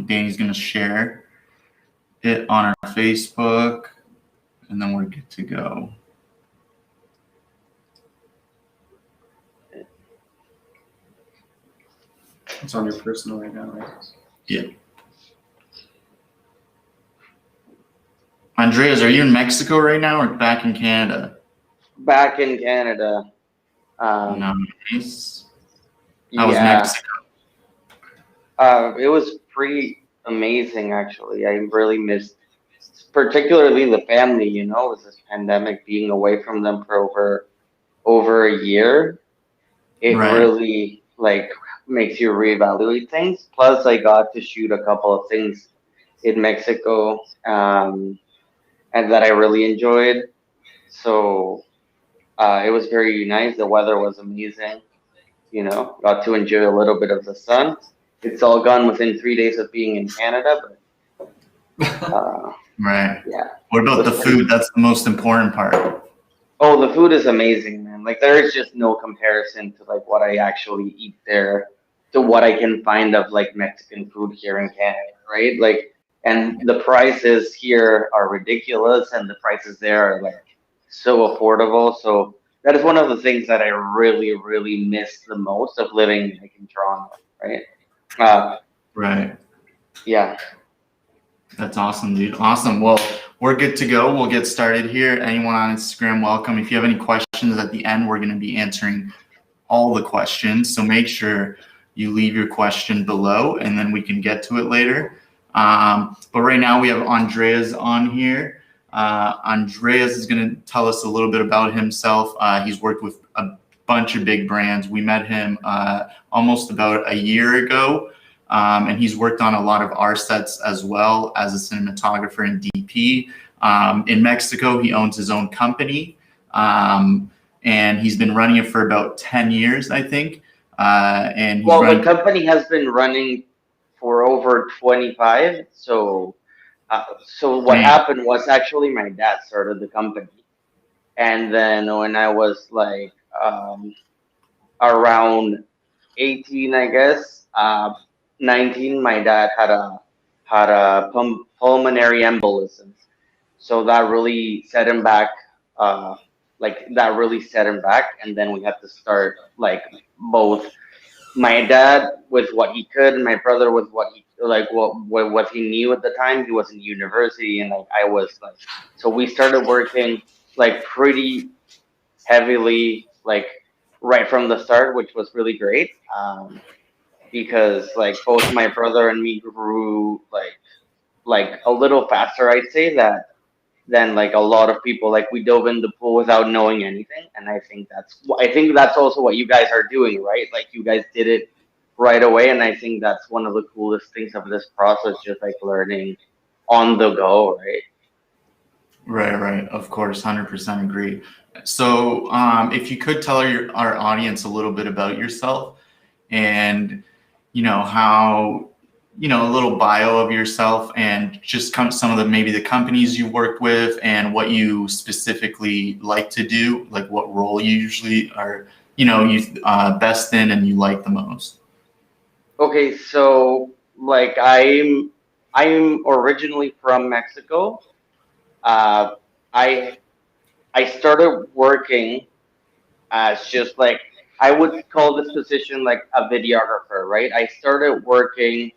Danny's going to share it on our Facebook, and then we're good to go. It's on your personal right now, right? Yeah. Andreas, are you in Mexico right now or back in Canada? Back in Canada. Nice. How was Yeah. Mexico? It was pretty amazing, actually. I really missed, particularly the family, you know, with this pandemic, being away from them for over a year. It Right. really, like, makes you reevaluate things. Plus, I got to shoot a couple of things in Mexico, and that I really enjoyed. So it was very nice. The weather was amazing. You know, got to enjoy a little bit of the sun. It's all gone within 3 days of being in Canada, but Right. yeah. What about the food? That's the most important part. Oh, the food is amazing, man. Like, there is just no comparison to like what I actually eat there to what I can find of like Mexican food here in Canada, right? Like, and the prices here are ridiculous, and the prices there are like so affordable. So that is one of the things that I really, really miss the most of living like in Toronto, right? Right. Yeah. That's awesome, dude. Awesome. Well, we're good to go. We'll get started here. Anyone on Instagram, welcome. If you have any questions at the end, we're going to be answering all the questions. So make sure you leave your question below, and then we can get to it later. But right now we have Andreas on here. Andreas is going to tell us a little bit about himself. He's worked with a bunch of big brands. We met him almost about a year ago. And he's worked on a lot of our sets as well as a cinematographer and DP. In Mexico, he owns his own company, and he's been running it for about 10 years, I think. And the company has been running for over 25. So what happened was, actually my dad started the company, and then when I was like around 18, I guess. 19, my dad had a pulmonary embolism, so that really set him back. And then we had to start like both my dad with what he could, and my brother with what he knew at the time. He was in university, and like I was like, so we started working like pretty heavily, like right from the start, which was really great. Because like both my brother and me grew like a little faster, I'd say, than like a lot of people. Like, we dove in the pool without knowing anything, and I think that's also what you guys are doing, right? Like, you guys did it right away, and I think that's one of the coolest things of this process, just like learning on the go, right? Right. Of course, 100% agree. So if you could tell our audience a little bit about yourself, and how, a little bio of yourself, and just some of the companies you worked with, and what you specifically like to do, like what role you usually are, best in and you like the most. Okay, so like I'm originally from Mexico. I started working as just like, I would call this position like a videographer, right? I started working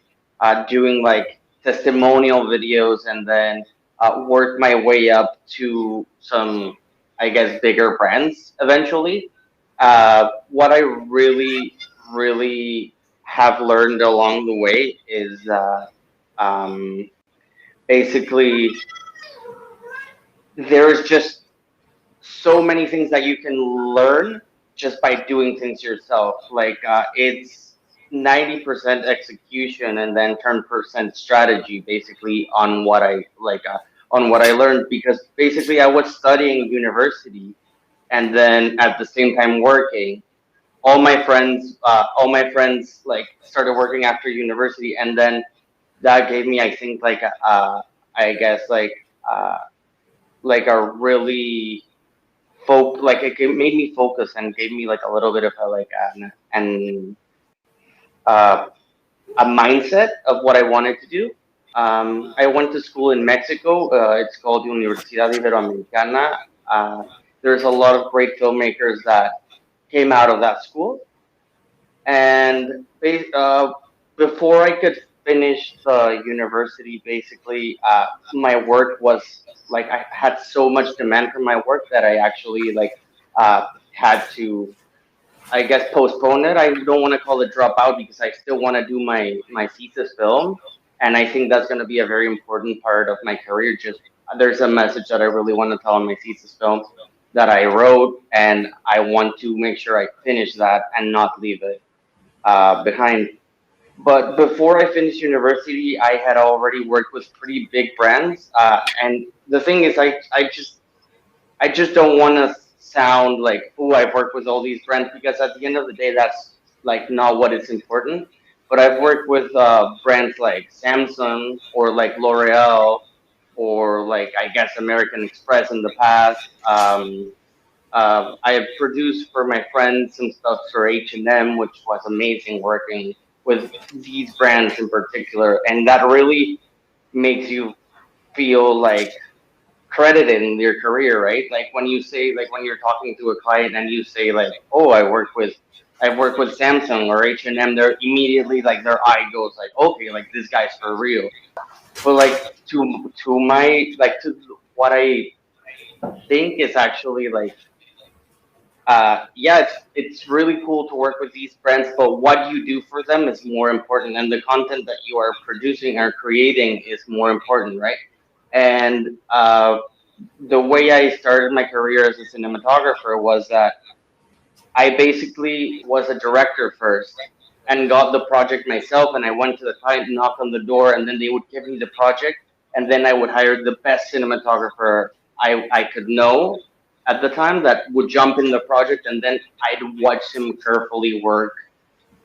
doing like testimonial videos, and then worked my way up to some, I guess, bigger brands eventually. What I really, really have learned along the way is um, basically there's just so many things that you can learn just by doing things yourself. Like, it's 90% execution and then 10% strategy, basically, on what I learned, because basically I was studying university, and then at the same time working. All my friends like started working after university, and then that gave me, I think, like I guess like a really made me focus, and gave me like a little bit of a like an uh a mindset of what I wanted to do. I went to school in Mexico. It's called Universidad Iberoamericana. Uh, there's a lot of great filmmakers that came out of that school. And before I could finish the university, basically, my work was like I had so much demand for my work that I actually had to, I guess, postpone it. I don't want to call it drop out because I still want to do my thesis film, and I think that's going to be a very important part of my career. Just there's a message that I really want to tell in my thesis film that I wrote, and I want to make sure I finish that and not leave it behind. But before I finished university, I had already worked with pretty big brands, and the thing is, I just don't want to sound like, oh, I've worked with all these brands because at the end of the day, that's like not what is important. But I've worked with brands like Samsung or like L'Oreal or like I guess American Express in the past. I have produced for my friends some stuff for H&M, which was amazing working with these brands in particular, and that really makes you feel like credited in your career, right? Like when you say, like when you're talking to a client and you say, like, "Oh, I've worked with Samsung or H&M," they're immediately like their eye goes like, "Okay, like this guy's for real." But like to my like to what I think is actually like yeah, it's really cool to work with these brands, but what you do for them is more important, and the content that you are producing or creating is more important, right? And the way I started my career as a cinematographer was that I basically was a director first and got the project myself, and I went to the client, knocked on the door, and then they would give me the project, and then I would hire the best cinematographer I could know at the time that would jump in the project, and then I'd watch him carefully work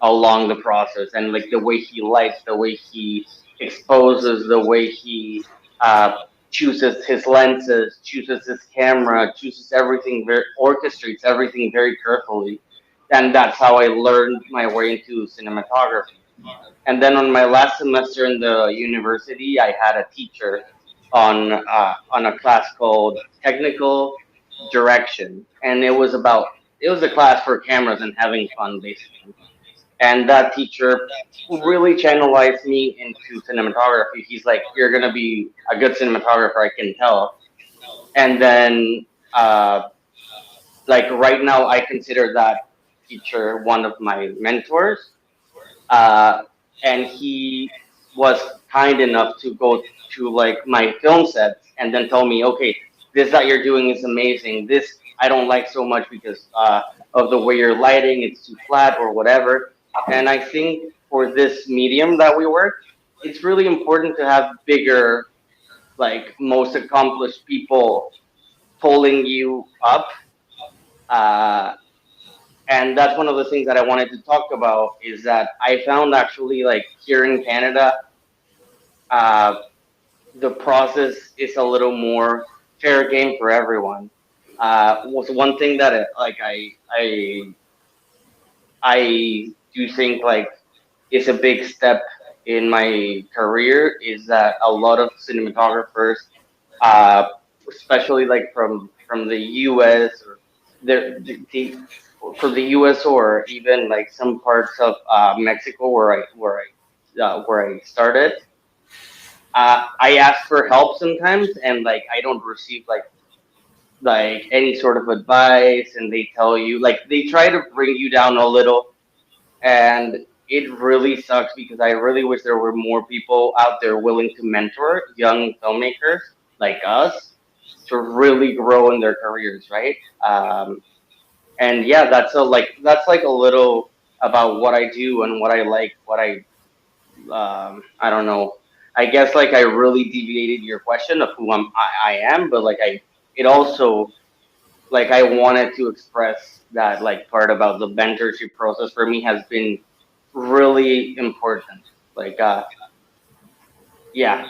along the process and like the way he lights, the way he exposes, the way he uh, chooses his lenses, chooses his camera, chooses everything very orchestrates everything very carefully. And that's how I learned my way into cinematography. And then on my last semester in the university, I had a teacher on a class called technical direction, and it was a class for cameras and having fun basically, and that teacher really channelized me into cinematography. He's like, "You're gonna be a good cinematographer, I can tell." And then, like right now, I consider that teacher one of my mentors. Uh, and he was kind enough to go to like my film sets and then tell me, "Okay, this that you're doing is amazing. This I don't like so much because of the way you're lighting. It's too flat or whatever." And I think for this medium that we work, it's really important to have bigger, like most accomplished people pulling you up. Uh, and that's one of the things that I wanted to talk about is that I found actually like here in Canada, uh, the process is a little more fair game for everyone. Was one thing that I do think like is a big step in my career is that a lot of cinematographers, uh, especially like from the U.S. or the from the U.S. or even like some parts of Mexico where I started. I ask for help sometimes, and like I don't receive like any sort of advice, and they tell you like they try to bring you down a little, and it really sucks because I really wish there were more people out there willing to mentor young filmmakers like us to really grow in their careers, right? And yeah, that's like a little about what I do and what I like, what I don't know. I guess like I really deviated your question of who I am, but like it also like I wanted to express that like part about the mentorship process for me has been really important. Like yeah.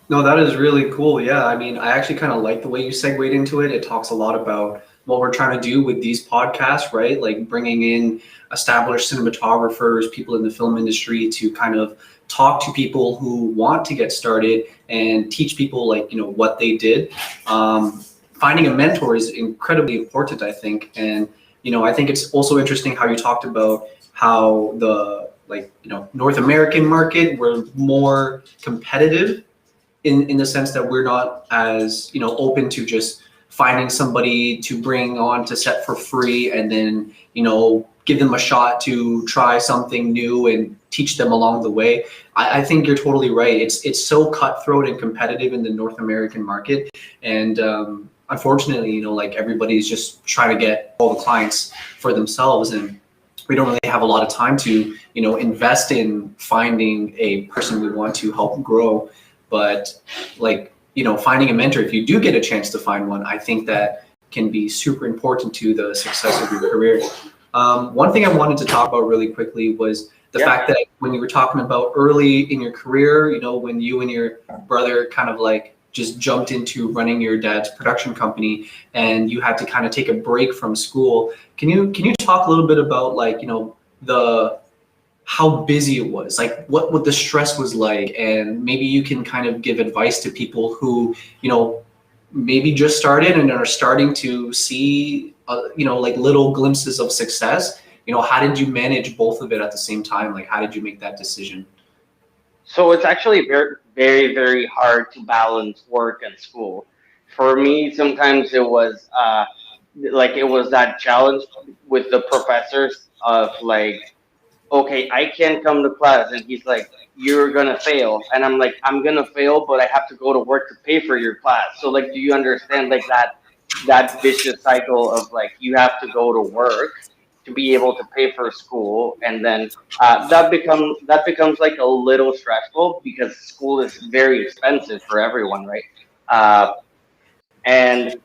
No, that is really cool. Yeah, I mean, I actually kind of like the way you segued into it. It talks a lot about what we're trying to do with these podcasts, right? Like bringing in established cinematographers, people in the film industry to kind of talk to people who want to get started and teach people like, you know, what they did. Finding a mentor is incredibly important, I think. And, you know, I think it's also interesting how you talked about how the, like, you know, North American market, we're more competitive in the sense that we're not as, you know, open to just finding somebody to bring on to set for free and then, you know, give them a shot to try something new and teach them along the way. I think you're totally right. It's so cutthroat and competitive in the North American market. And unfortunately, you know, like everybody's just trying to get all the clients for themselves. And we don't really have a lot of time to, you know, invest in finding a person we want to help grow. But like, you know, finding a mentor, if you do get a chance to find one, I think that can be super important to the success of your career. One thing I wanted to talk about really quickly was the fact that when you were talking about early in your career, you know, when you and your brother kind of like just jumped into running your dad's production company and you had to kind of take a break from school. Can you talk a little bit about like, you know, how busy it was, like what the stress was like, and maybe you can kind of give advice to people who, you know, maybe just started and are starting to see, you know, like little glimpses of success. You know, how did you manage both of it at the same time? Like, how did you make that decision? So it's actually very, very, very hard to balance work and school. For me, sometimes it was like it was that challenge with the professors of like, okay, I can't come to class, and he's like, you're gonna fail, and I'm like, I'm gonna fail, but I have to go to work to pay for your class. So like, do you understand like that vicious cycle of like you have to go to work to be able to pay for school, and then that becomes like a little stressful because school is very expensive for everyone, right? Uh, and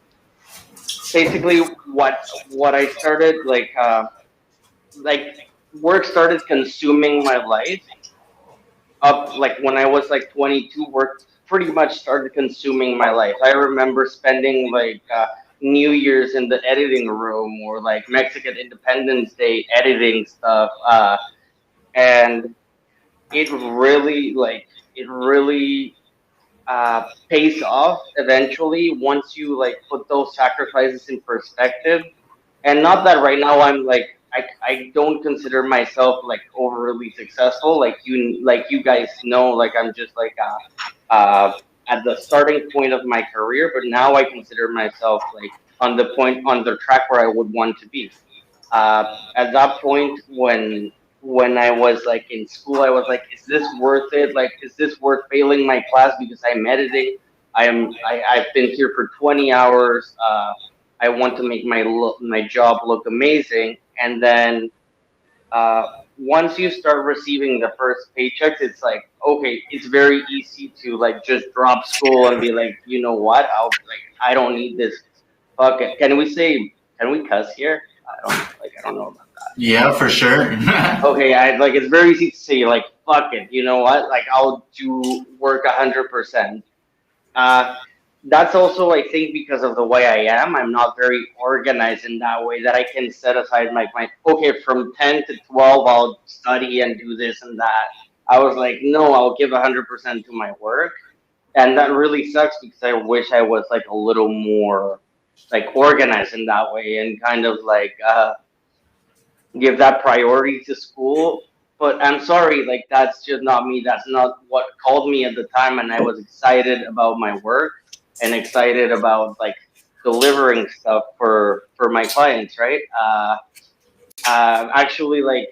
basically, what I started like work started consuming my life up like when I was like 22. Work pretty much started consuming my life. I remember spending like New Year's in the editing room or like Mexican Independence Day editing stuff, and it really pays off eventually once you like put those sacrifices in perspective. And not that right now I'm like I don't consider myself like overly successful, like you guys know, like I'm just like at the starting point of my career, but now I consider myself like on the track where I would want to be. At that point when I was like in school, I was like, is this worth it? Like, is this worth failing my class because I'm editing? I've been here for 20 hours. I want to make my job look amazing. And then uh, once you start receiving the first paychecks, it's like, okay, it's very easy to like just drop school and be like, you know what? I don't need this. Fuck it. Can we cuss here? I don't know about that. Yeah, for sure. Okay, I like it's very easy to say like fuck it. You know what? Like I'll do work 100%. Uh, that's also, I think, because of the way I am. I'm not very organized in that way that I can set aside my okay, from 10 to 12, I'll study and do this and that. I was like, no, I'll give 100% to my work. And that really sucks because I wish I was like a little more like organized in that way and kind of like give that priority to school. But I'm sorry, like that's just not me. That's not what called me at the time, and I was excited about my work and excited about like delivering stuff for my clients, right? Actually, like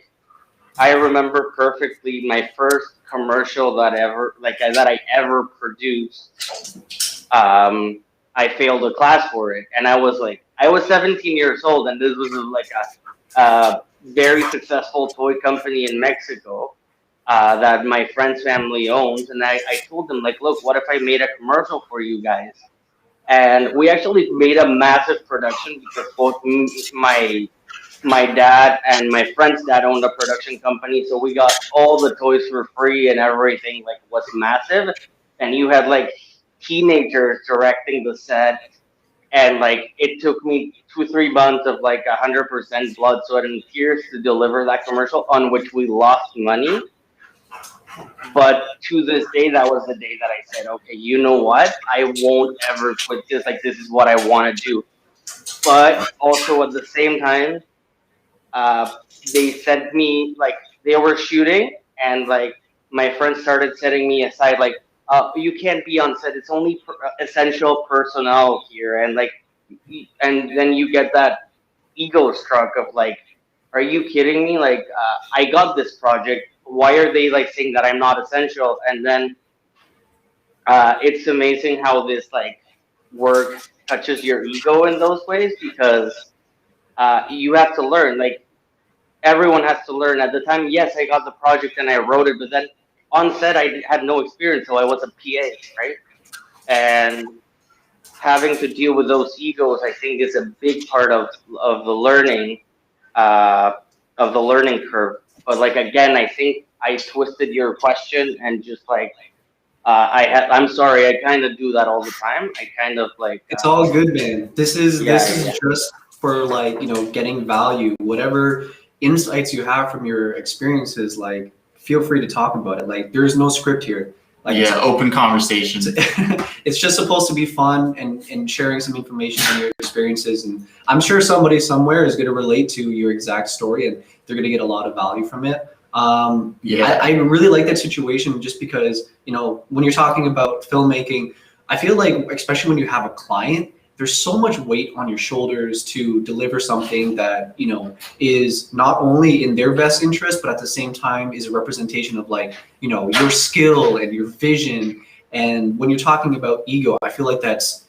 I remember perfectly my first commercial that I ever produced. I failed a class for it, and I was 17 years old, and this was like a very successful toy company in Mexico that my friend's family owns. And I told them like, look, what if I made a commercial for you guys? And we actually made a massive production because both my dad and my friend's dad owned a production company, so we got all the toys for free and everything like was massive. And you had like teenagers directing the set, and like it took me 2 3 months of like 100% blood, sweat, and tears to deliver that commercial, on which we lost money. But to this day, that was the day that I said, okay, you know what? I won't ever quit this. Like, this is what I want to do. But also at the same time, uh, they sent me, like, they were shooting, and like my friends started setting me aside, like, you can't be on set. It's only essential personnel here. And like, and then you get that ego struck of like, are you kidding me? Like, I got this project. Why are they like saying that I'm not essential? And then it's amazing how this like work touches your ego in those ways, because you have to learn. Like, everyone has to learn. At the time, yes, I got the project and I wrote it, but then on set I had no experience, so I was a PA, right? And having to deal with those egos, I think, is a big part of the learning, uh, of the learning curve. But like, again, I think I twisted your question, and just like, I'm sorry, I kind of do that all the time. I kind of like, It's all good, man. This is yeah. just for like, getting value. Whatever insights you have from your experiences, like feel free to talk about it. Like there's no script here. Like Yeah, open conversation. it's just supposed to be fun and sharing some information on your experiences. And I'm sure somebody somewhere is going to relate to your exact story, and they're going to get a lot of value from it. Yeah. I really like that situation, just because, when you're talking about filmmaking, I feel like, especially when you have a client, there's so much weight on your shoulders to deliver something that, is not only in their best interest, but at the same time is a representation of like, your skill and your vision. And when you're talking about ego, I feel like that's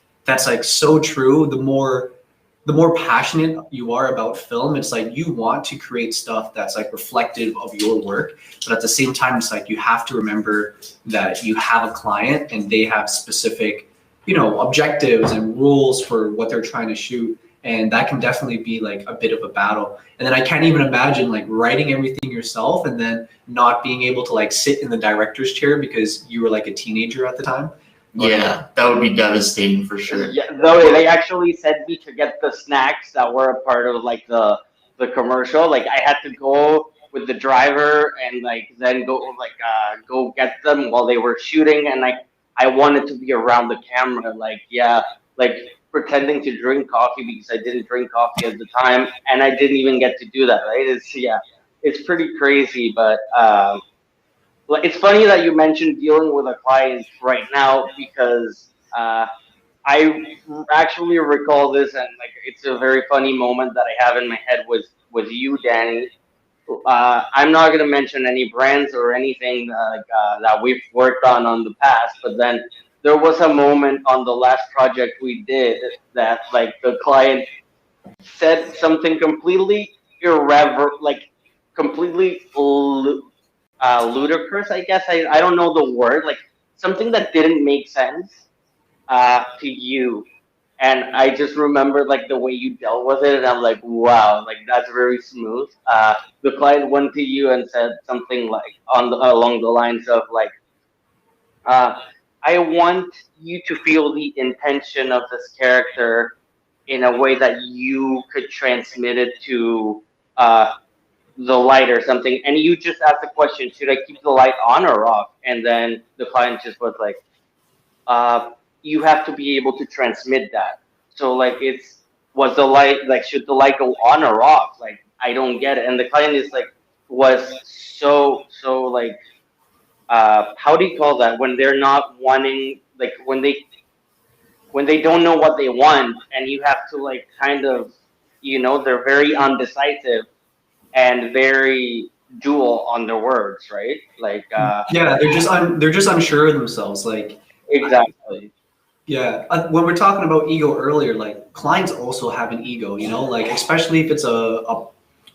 like so true. The more passionate you are about film, it's like you want to create stuff that's like reflective of your work. But at the same time, it's like you have to remember that you have a client and they have specific, objectives and rules for what they're trying to shoot. And that can definitely be like a bit of a battle. And then I can't even imagine like writing everything yourself and then not being able to like sit in the director's chair because you were like a teenager at the time. Yeah, that would be devastating for sure. Yeah, though they actually sent me to get the snacks that were a part of like the commercial. Like, I had to go with the driver and like then go get them while they were shooting, and like I wanted to be around the camera, like, yeah, like pretending to drink coffee because I didn't drink coffee at the time, and I didn't even get to do that. Right? It's pretty crazy, but well, it's funny that you mentioned dealing with a client right now, because I actually recall this, and like it's a very funny moment that I have in my head with you, Danny. I'm not gonna mention any brands or anything that we've worked on the past, but then there was a moment on the last project we did that like the client said something completely irreverent, like completely ludicrous, I guess. I don't know the word, like something that didn't make sense to you. And I just remember like the way you dealt with it, and I'm like, wow, like that's very smooth. The client went to you and said something like along the lines of like, uh, I want you to feel the intention of this character in a way that you could transmit it to the light or something. And you just asked the question, should I keep the light on or off? And then the client just was like, you have to be able to transmit that. So like, was the light, like, should the light go on or off? Like, I don't get it. And the client is like, was so like, how do you call that, when they're not wanting, like when they don't know what they want, and you have to like kind of, they're very undecisive and very dual on their words, right? Like, Yeah, they're just unsure of themselves. Like, exactly. yeah, when we're talking about ego earlier, like clients also have an ego, like especially if it's a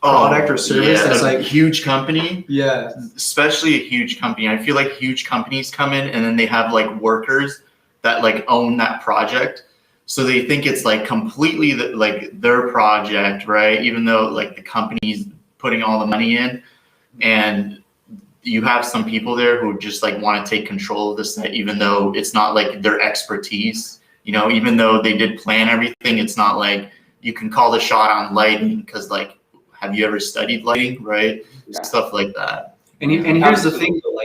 product or service that's a like, huge company, yeah, especially a huge company. I feel like huge companies come in and then they have like workers that like own that project. So they think it's like completely like their project, right? Even though like the company's putting all the money in, and you have some people there who just like want to take control of this, even though it's not like their expertise. you know, even though they did plan everything, it's not like you can call the shot on lighting because, like, have you ever studied lighting, right? Yeah. Stuff like that. And here's the thing, though,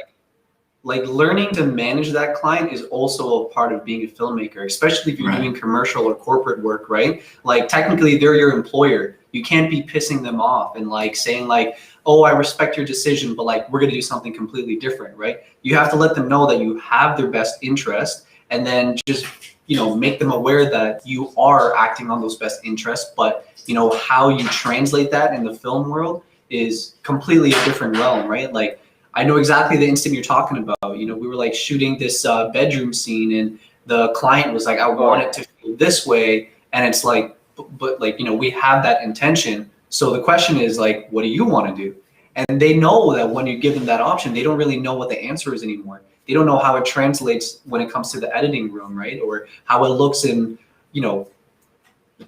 like learning to manage that client is also a part of being a filmmaker, especially if you're doing commercial or corporate work, right? Like technically they're your employer. You can't be pissing them off and like saying like, oh, I respect your decision, but like we're gonna do something completely different, right? You have to let them know that you have their best interest, and then just, you know, make them aware that you are acting on those best interests, but you know, how you translate that in the film world is completely a different realm, right? Like I know exactly the instant you're talking about. You know, we were like shooting this bedroom scene, and the client was like, I want it to feel this way. And it's like, but like, you know, we have that intention. So the question is like, what do you want to do? And they know that when you give them that option, they don't really know what the answer is anymore. They don't know how it translates when it comes to the editing room, right? Or how it looks in, you know,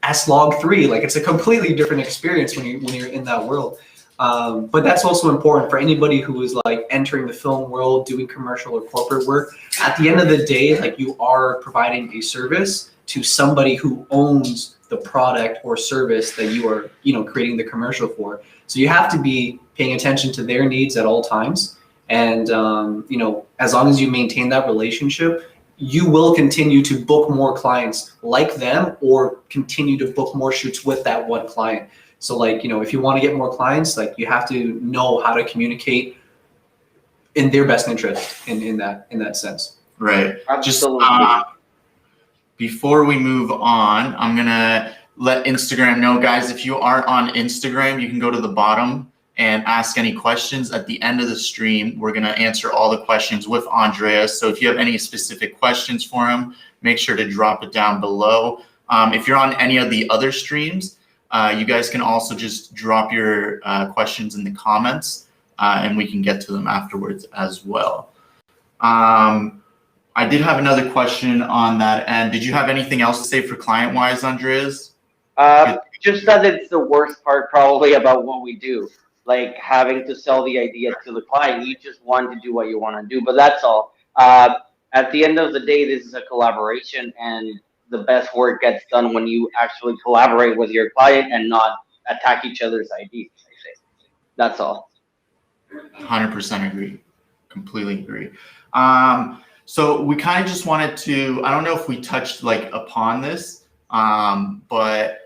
S-Log3. Like it's a completely different experience when you're in that world. But that's also important for anybody who is like entering the film world, doing commercial or corporate work. At the end of the day, like you are providing a service to somebody who owns the product or service that you are, you know, creating the commercial for. So you have to be paying attention to their needs at all times. And, you know, as long as you maintain that relationship, you will continue to book more clients like them or continue to book more shoots with that one client. So like, you know, if you want to get more clients, like you have to know how to communicate in their best interest in that sense. Right. Absolutely. Just before we move on, I'm gonna let Instagram know, guys, if you are on Instagram, you can go to the bottom and ask any questions. At the end of the stream, we're gonna answer all the questions with Andreas. So if you have any specific questions for him, make sure to drop it down below. If you're on any of the other streams, you guys can also just drop your questions in the comments and we can get to them afterwards as well. I did have another question on that end. Did you have anything else to say for client-wise, Andreas? Just that it's the worst part probably about what we do. Like having to sell the idea to the client. You just want to do what you want to do, but that's all. At the end of the day, this is a collaboration, and the best work gets done when you actually collaborate with your client and not attack each other's ideas, I say. That's all. 100% agree. Completely agree. So we kind of just wanted to, I don't know if we touched like upon this, but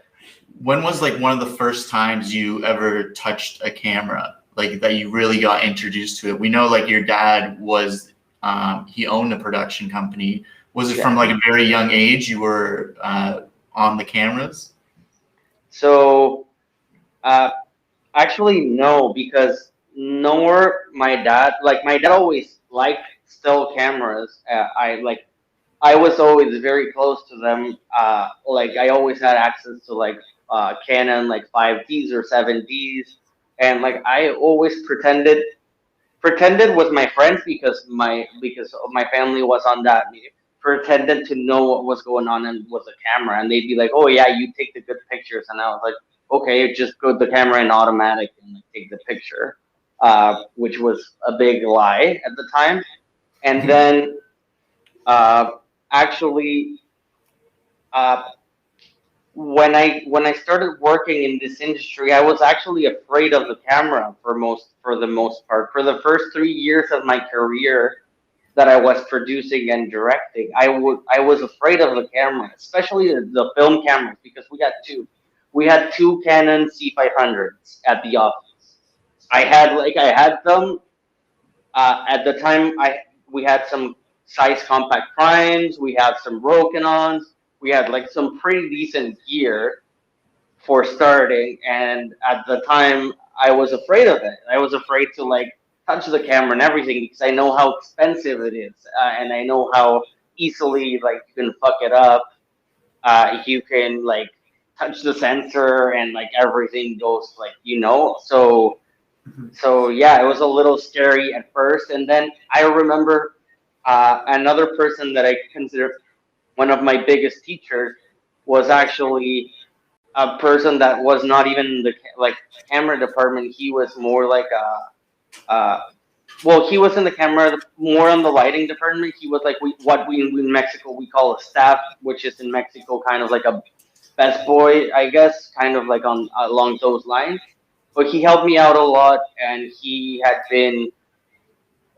when was like one of the first times you ever touched a camera, like that you really got introduced to it? We know like your dad was, he owned a production company. Was it from like a very young age you were on the cameras? So actually no, because nor my dad always liked still cameras. I was always very close to them. Like I always had access to like Canon like 5Ds or 7Ds, and like I always pretended with my friends because my family was on that. Pretended to know what was going on and with the camera, and they'd be like, "Oh yeah, you take the good pictures," and I was like, "Okay, just put the camera in automatic and like, take the picture," which was a big lie at the time. And then actually, when I started working in this industry, I was actually afraid of the camera for the most part. For the first 3 years of my career that I was producing and directing, I was afraid of the camera, especially the film cameras, because we had two. We had two Canon C500s at the office. I had them at the time. We had some size compact primes. We had some Rokinons. We had like some pretty decent gear for starting, and at the time I was afraid of it. I was afraid to like touch the camera and everything because I know how expensive it is, and I know how easily like you can fuck it up. You can like touch the sensor and like everything goes like so yeah, it was a little scary at first, and then I remember another person that I consider one of my biggest teachers was actually a person that was not even in the like camera department. He was more like well, he was in the camera, more on the lighting department. He was like what we in Mexico we call a staff, which is in Mexico kind of like a best boy, I guess, kind of like on along those lines. But he helped me out a lot, and he had been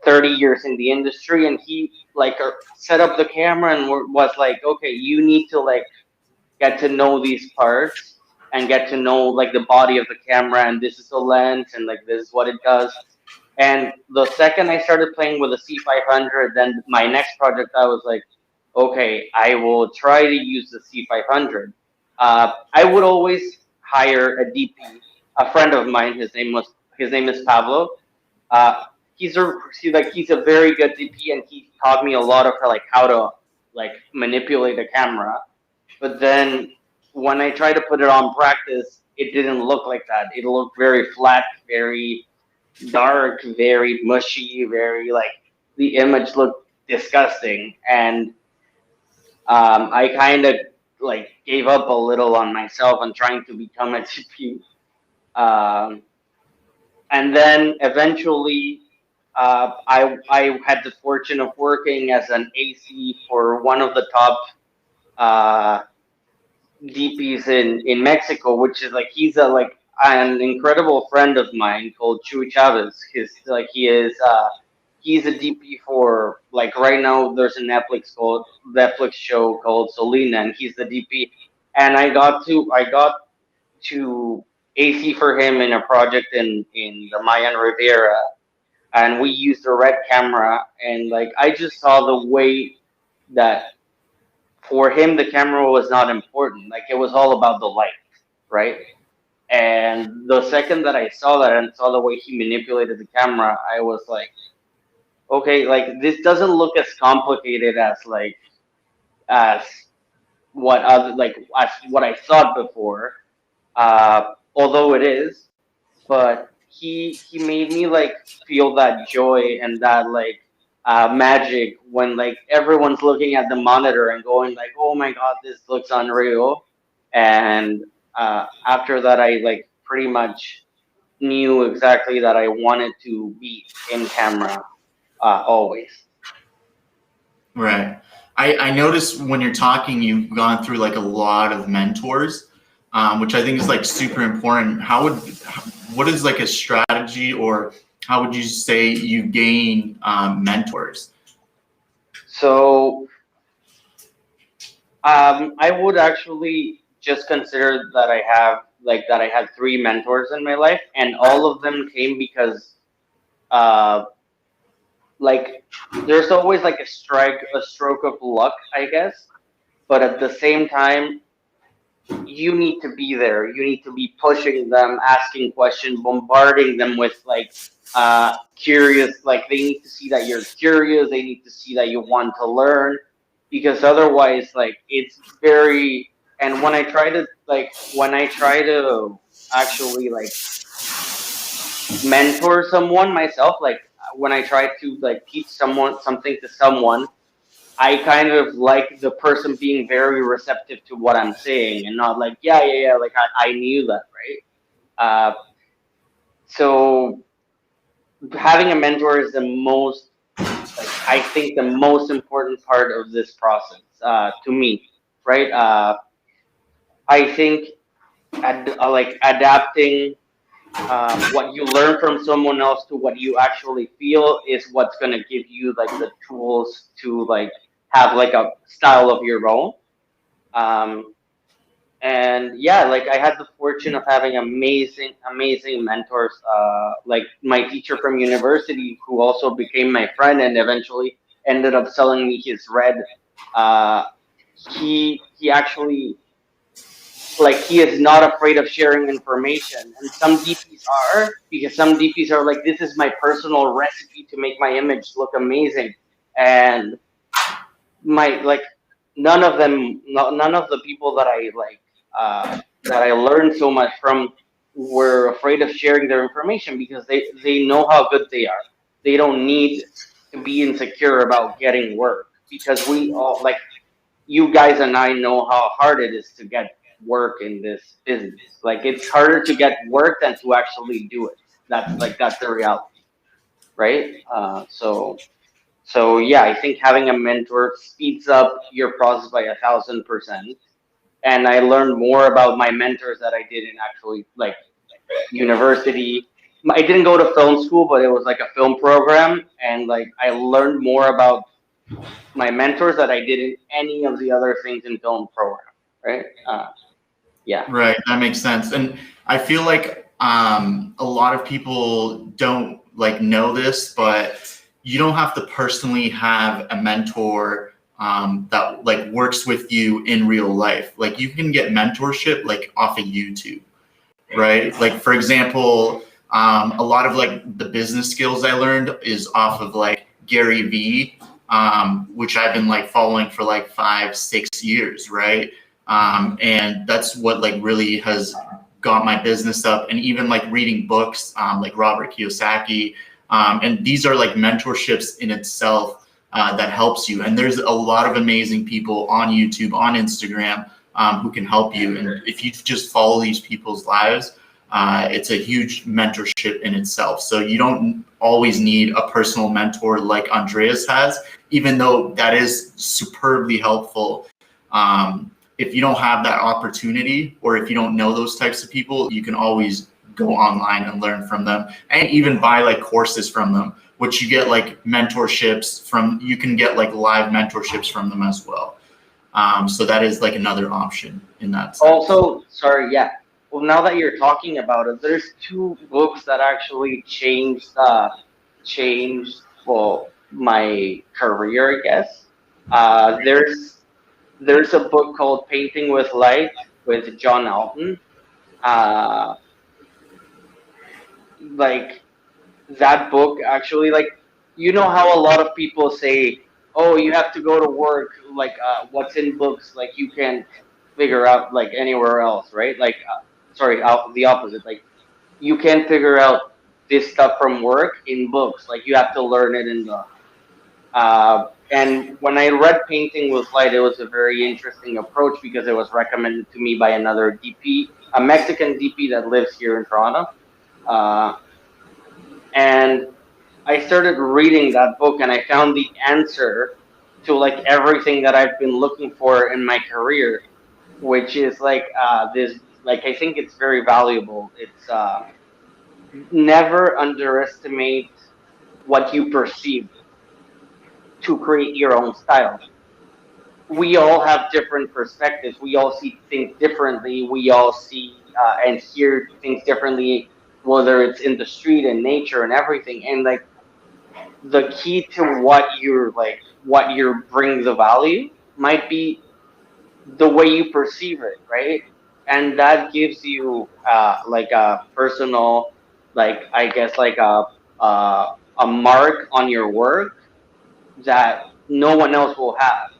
30 years in the industry, and he like set up the camera and was like, okay, you need to like get to know these parts and get to know like the body of the camera, and this is the lens, and like this is what it does. And the second I started playing with the C500, then my next project, I was like, okay, I will try to use the C500. I would always hire a DP, a friend of mine. His name is Pablo. Uh, he's a very good DP, and he taught me a lot of like how to like manipulate a camera. But then when I tried to put it on practice, it didn't look like that. It looked very flat, very dark, very mushy, very like the image looked disgusting, and I kind of like gave up a little on myself and trying to become a GP. Um, and then eventually, I had the fortune of working as an AC for one of the top uh, DPs in Mexico, which is like he's a like an incredible friend of mine called Chuy Chavez. He's a DP for like right now. There's a Netflix show called Selena, and he's the DP. And I got to AC for him in a project in the Mayan Riviera, and we used a red camera, and like I just saw the way that for him the camera was not important, like it was all about the light, right? And the second that I saw that and saw the way he manipulated the camera, I was like, okay, like this doesn't look as complicated as as what I thought before, although it is. But he made me like feel that joy and that like magic when like everyone's looking at the monitor and going like, oh my god, this looks unreal. And after that, I like pretty much knew exactly that I wanted to be in camera always. Right. I noticed when you're talking, you've gone through like a lot of mentors, which I think is like super important. What is like a strategy, or how would you say you gain mentors? So I would actually just consider that I had three mentors in my life, and all of them came because uh, like there's always like a stroke of luck, I guess. But at the same time, you need to be there. You need to be pushing them, asking questions, bombarding them with like curious. Like they need to see that you're curious. They need to see that you want to learn, because otherwise, like it's very. And when I try to actually like mentor someone myself, like when I try to like teach someone something to someone, I kind of like the person being very receptive to what I'm saying and not like, yeah, yeah, yeah, like I knew that, right? So having a mentor is the most, like, I think the most important part of this process to me, right? I think like adapting what you learn from someone else to what you actually feel is what's going to give you like the tools to like have like a style of your own. um, and yeah, like I had the fortune of having amazing mentors, like my teacher from university who also became my friend and eventually ended up selling me his red. uh, he actually, like, he is not afraid of sharing information, and some DPs are, because some DPs are like, this is my personal recipe to make my image look amazing. And my like none of the people that I like that I learned so much from were afraid of sharing their information, because they know how good they are. They don't need to be insecure about getting work, because we all, like, you guys and I know how hard it is to get work in this business. Like, it's harder to get work than to actually do it. That's the reality. right? So yeah, I think having a mentor speeds up your process by 1,000%. And I learned more about my mentors that I did in actually like university. I didn't go to film school, but it was like a film program, and like I learned more about my mentors that I did in any of the other things in film program, right? Yeah. Right, that makes sense. And I feel like a lot of people don't like know this, but you don't have to personally have a mentor that like works with you in real life. Like you can get mentorship like off of YouTube, right? Like for example, a lot of like the business skills I learned is off of like Gary Vee, which I've been like following for like 5-6 years, right? And that's what like really has got my business up. And even like reading books, like Robert Kiyosaki, and these are like mentorships in itself that helps you. And there's a lot of amazing people on YouTube, on Instagram, who can help you. And if you just follow these people's lives, it's a huge mentorship in itself. So you don't always need a personal mentor like Andreas has, even though that is superbly helpful. If you don't have that opportunity, or if you don't know those types of people, you can always go online and learn from them, and even buy like courses from them, which you get like mentorships from. You can get like live mentorships from them as well. So that is like another option in that sense. Also, sorry, yeah. Well, now that you're talking about it, there's two books that actually changed well my career, I guess. There's a book called Painting with Light with John Alton. Uh, like that book actually, like, you know how a lot of people say, oh, you have to go to work, like what's in books, like you can figure out like anywhere else, right? Like sorry, the opposite, like you can figure out this stuff from work in books, like you have to learn it in the and when I read Painting with Light, it was a very interesting approach because it was recommended to me by another DP, a Mexican DP that lives here in Toronto. And I started reading that book, and I found the answer to like everything that I've been looking for in my career, which is like this, like I think it's very valuable. It's never underestimate what you perceive to create your own style. We all have different perspectives. We all see things differently. We all see and hear things differently, whether it's in the street and nature and everything. And like the key to what you're bring the value might be the way you perceive it, right? And that gives you like a personal, like I guess like a mark on your work that no one else will have.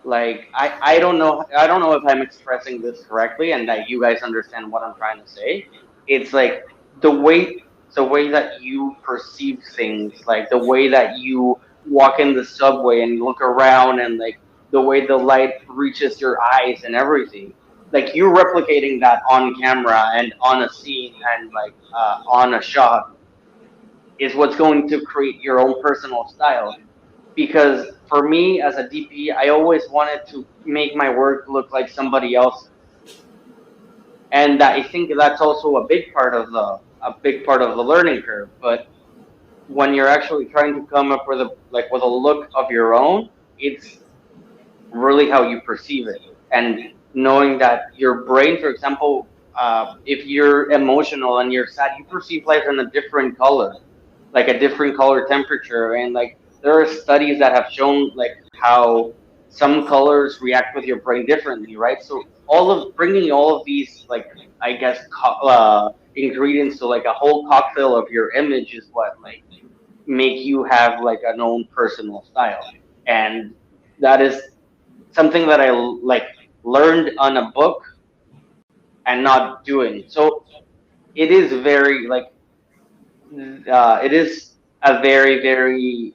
Like I don't know if I'm expressing this correctly and that you guys understand what I'm trying to say. It's like the way the way that you perceive things, like the way that you walk in the subway and look around, and like the way the light reaches your eyes and everything. Like you're replicating that on camera and on a scene and like on a shot is what's going to create your own personal style. Because for me as a DP, I always wanted to make my work look like somebody else's, and I think that's also a big part of the learning curve. But when you're actually trying to come up with a look of your own, it's really how you perceive it, and knowing that your brain, for example, if you're emotional and you're sad, you perceive life in a different color, like a different color temperature. And like there are studies that have shown like how some colors react with your brain differently, right? So all of bringing all of these, like I guess ingredients to like a whole cocktail of your image is what like make you have like an own personal style. And that is something that I like learned on a book and not doing. So it is very like it is a very, very,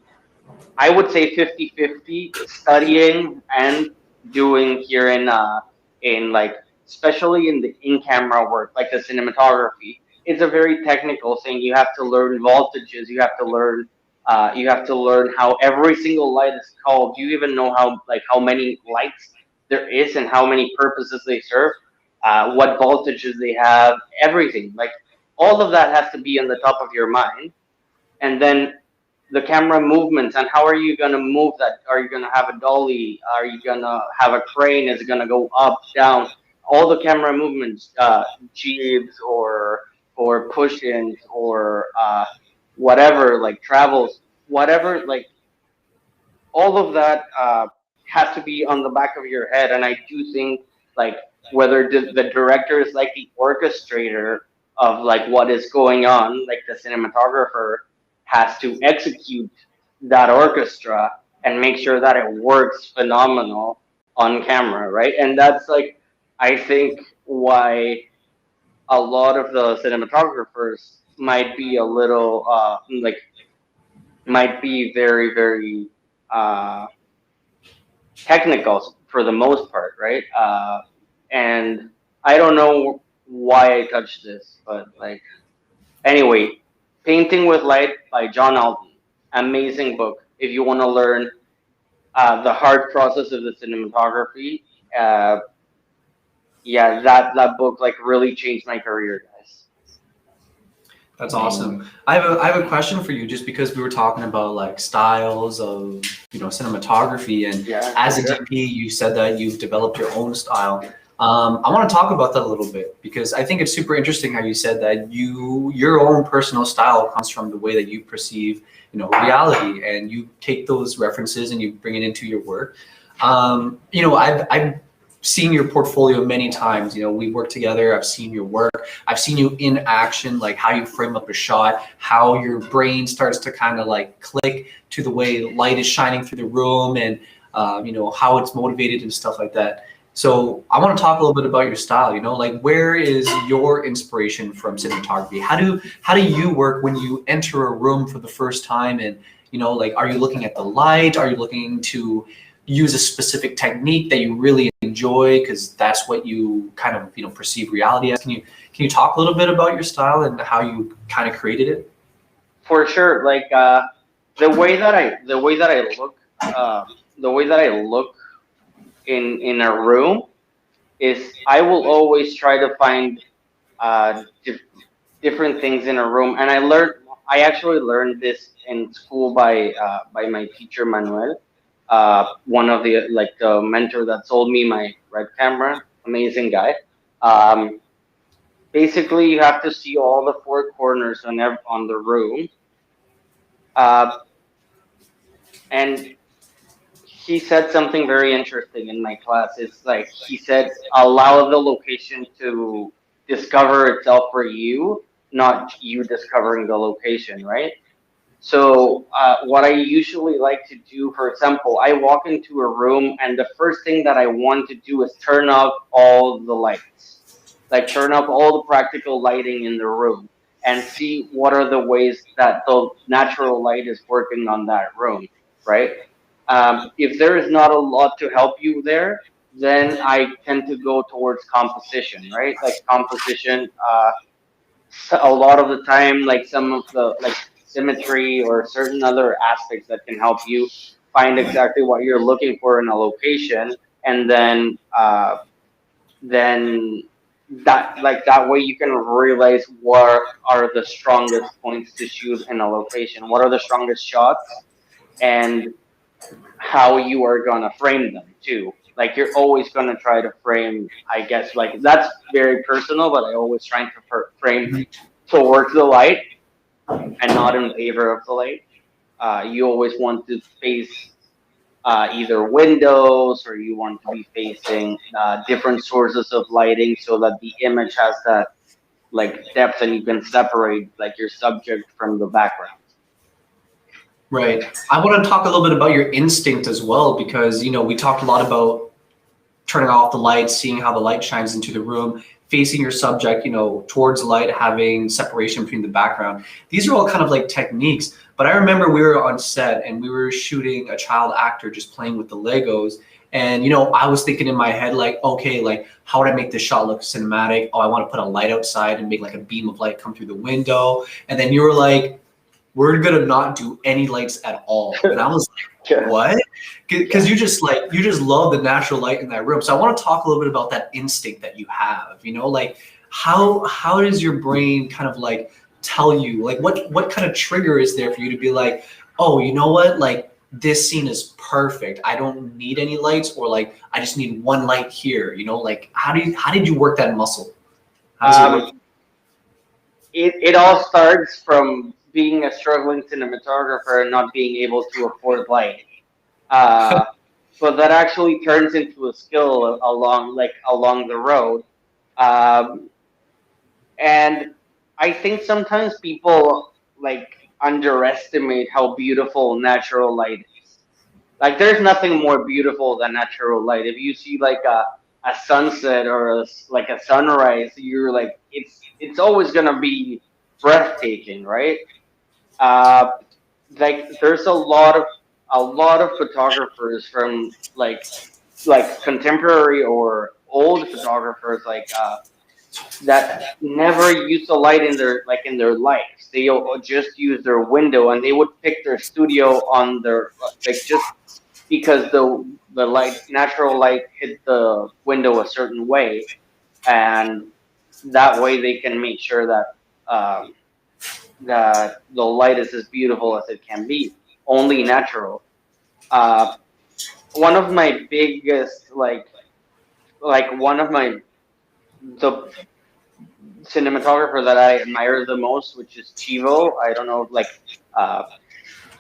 I would say 50-50 studying and doing here in like especially in the in-camera work, like the cinematography. It's a very technical thing. You have to learn voltages, you have to learn You have to learn how every single light is called. Do you even know how many lights there is and how many purposes they serve? What voltages they have, everything. Like all of that has to be on the top of your mind. And then the camera movements and how are you going to move that? Are you going to have a dolly? Are you going to have a crane? Is it going to go up, down? All the camera movements, jibs or push-ins or whatever, like travels, whatever, like all of that has to be on the back of your head. And I do think like whether the director is like the orchestrator of like what is going on, like the cinematographer has to execute that orchestra and make sure that it works phenomenal on camera, right? And that's like I think why a lot of the cinematographers might be a little like might be very very uh, technical for the most part, right? And I don't know why I touched this, but like anyway, Painting with Light by John Alton, amazing book. If you want to learn the hard process of the cinematography, yeah, that book like really changed my career, guys. That's awesome. I have a question for you, just because we were talking about like styles of cinematography, and Yeah, as a sure. DP, you said that you've developed your own style. I want to talk about that a little bit, because I think it's super interesting how you said that your own personal style comes from the way that you perceive reality, and you take those references and you bring it into your work. I've seen your portfolio many times. We work together. I've seen your work. I've seen you in action, like how you frame up a shot, how your brain starts to kind of like click to the way light is shining through the room, and how it's motivated and stuff like that. So I want to talk a little bit about your style. Like where is your inspiration from cinematography? How do you work when you enter a room for the first time? And like, are you looking at the light? Are you looking to use a specific technique that you really enjoy because that's what you kind of perceive reality as? Can you talk a little bit about your style and how you kind of created it? For sure. Like the way that I look, the way that I look in a room is I will always try to find uh, dif- different things in a room. And I actually learned this in school by my teacher Manuel, one of the like the mentor that sold me my red camera, amazing guy. Um, Basically, you have to see all the four corners on the room, uh, and he said something very interesting in my class. It's like he said, allow the location to discover itself for you, not you discovering the location, right? So, what I usually like to do, for example, I walk into a room and the first thing that I want to do is turn off all the lights, like turn off all the practical lighting in the room and see what are the ways that the natural light is working on that room, right? If there is not a lot to help you there, then I tend to go towards composition, right? Like composition, a lot of the time, like some of the like symmetry or certain other aspects that can help you find exactly what you're looking for in a location, and then that way you can realize what are the strongest points to shoot in a location, what are the strongest shots, and how you are gonna frame them too. Like you're always gonna try to frame, I guess, like that's very personal, but I always try to frame towards the light and not in favor of the light. You always want to face either windows or you want to be facing different sources of lighting so that the image has that like depth and you can separate like your subject from the background. Right. I want to talk a little bit about your instinct as well, because we talked a lot about turning off the lights, seeing how the light shines into the room, facing your subject, towards the light, having separation between the background. These are all kind of like techniques. But I remember we were on set and we were shooting a child actor just playing with the Legos. And, I was thinking in my head, like, okay, like, how would I make this shot look cinematic? Oh, I want to put a light outside and make like a beam of light come through the window. And then you were like, we're gonna not do any lights at all. And I was like, what? Because you just love the natural light in that room. So I want to talk a little bit about that instinct that you have, you know, like how does your brain kind of like tell you, like what kind of trigger is there for you to be like, oh, you know what, like this scene is perfect, I don't need any lights, or like I just need one light here, you know, like how did you work that muscle? How does it work? It all starts from being a struggling cinematographer and not being able to afford light. But that actually turns into a skill along the road. Um, and I think sometimes people like underestimate how beautiful natural light is. Like there's nothing more beautiful than natural light. If you see like a sunset or like a sunrise, you're like it's always gonna be breathtaking, right? Uh, like there's a lot of photographers from like contemporary or old photographers that never use the light in their lives. They just use their window, and they would pick their studio on their like just because the natural light hit the window a certain way, and that way they can make sure that um, that the light is as beautiful as it can be, only natural. Uh, One of my biggest one of my the cinematographer that I admire the most, which is Chivo. I don't know, uh,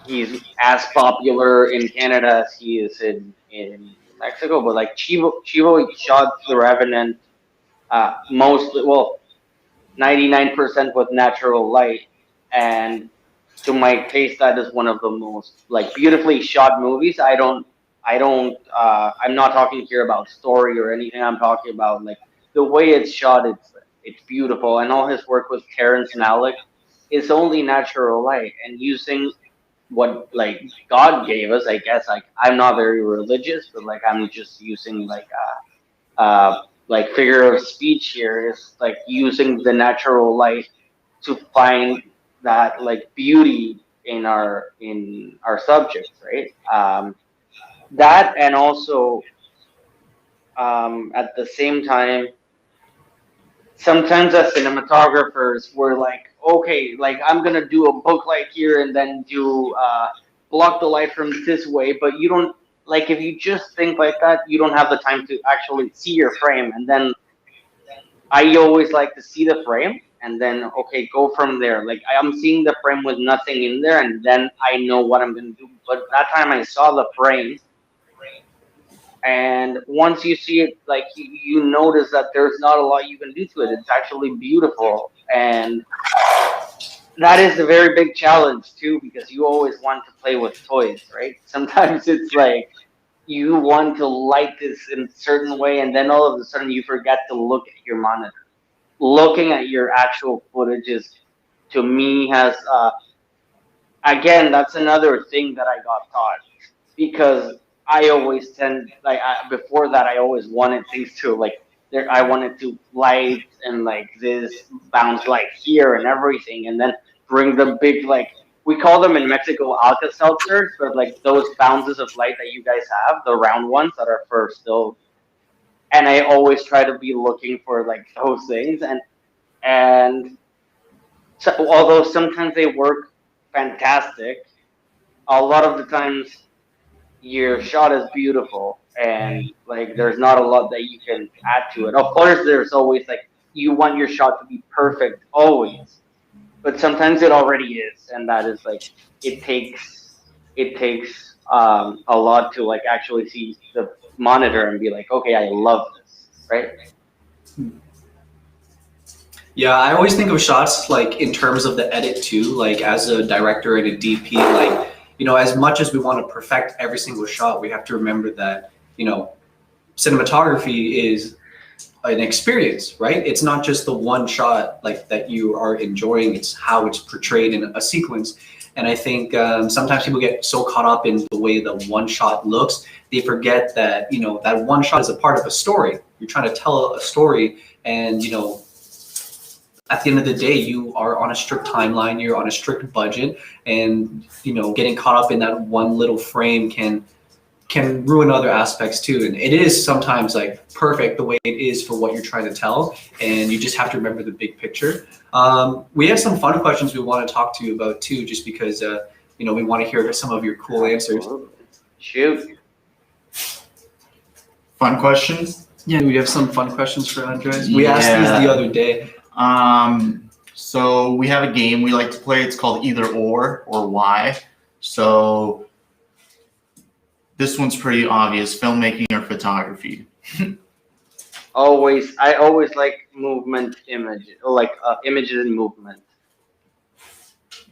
he's as popular in Canada as he is in Mexico, but like Chivo shot The Revenant mostly, well, 99% with natural light, and to my taste, that is one of the most like beautifully shot movies. I'm not talking here about story or anything. I'm talking about like the way it's shot. It's beautiful, and all his work with Terrence Malick is only natural light and using what like God gave us. I guess like I'm not very religious, but like I'm just using like figure of speech here is like using the natural light to find that like beauty in our subjects, right? That, and also at the same time, sometimes as cinematographers we're like, okay, like I'm gonna do a book light here and then do block the light from this way, but you don't, like if you just think like that, you don't have the time to actually see your frame. And then I always like to see the frame and then okay, go from there. Like I'm seeing the frame with nothing in there, and then I know what I'm gonna do. But that time I saw the frame, and once you see it, like you notice that there's not a lot you can do to it. It's actually beautiful, and that is a very big challenge too, because you always want to play with toys, right? Sometimes it's like you want to light this in a certain way, and then all of a sudden you forget to look at your monitor. Looking at your actual footage is, to me, has again, that's another thing that I got taught, because I always before that I always wanted things to like there. I wanted to light and like this bounce light here and everything, and then bring the big like we call them in Mexico Alka-Seltzers, but like those bounces of light that you guys have, the round ones that are for still. And I always try to be looking for like those things, and so, although sometimes they work fantastic, a lot of the times your shot is beautiful and like there's not a lot that you can add to it. Of course, there's always like you want your shot to be perfect always, but sometimes it already is, and that is like it takes a lot to like actually see the monitor and be like, okay, I love this, right? Yeah, I always think of shots like in terms of the edit too, like as a director and a DP, like, you know, as much as we want to perfect every single shot, we have to remember that, you know, cinematography is an experience, right? It's not just the one shot like that you are enjoying, it's how it's portrayed in a sequence. And I think sometimes people get so caught up in the way the one shot looks, they forget that, you know, that one shot is a part of a story. You're trying to tell a story, and, you know, at the end of the day, you are on a strict timeline, you're on a strict budget, and getting caught up in that one little frame can ruin other aspects too. And it is sometimes like perfect the way it is for what you're trying to tell, and you just have to remember the big picture. We have some fun questions we want to talk to you about too, just because we want to hear some of your cool answers. Shoot. Fun questions? Yeah, we have some fun questions for Andres. We asked these the other day. So we have a game we like to play. It's called either or why. So this one's pretty obvious: filmmaking or photography. I always like movement image, like images in movement.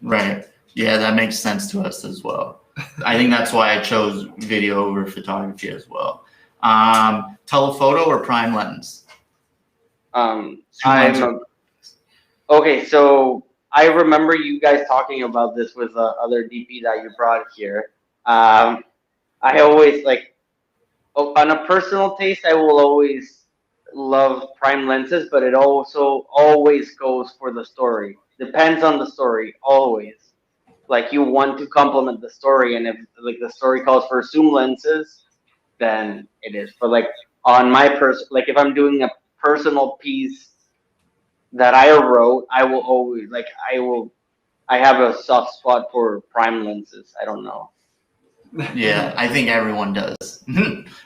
Right. Yeah, that makes sense to us as well. I think that's why I chose video over photography as well. Telephoto or prime lens? Okay, so I remember you guys talking about this with the other DP that you brought here. I always on a personal taste, I will always love prime lenses, but it also always goes for the story. Depends on the story, always. Like you want to complement the story, and if the story calls for zoom lenses, then it is. But on my if I'm doing a personal piece that I wrote, I will always I have a soft spot for prime lenses. I don't know. Yeah, I think everyone does.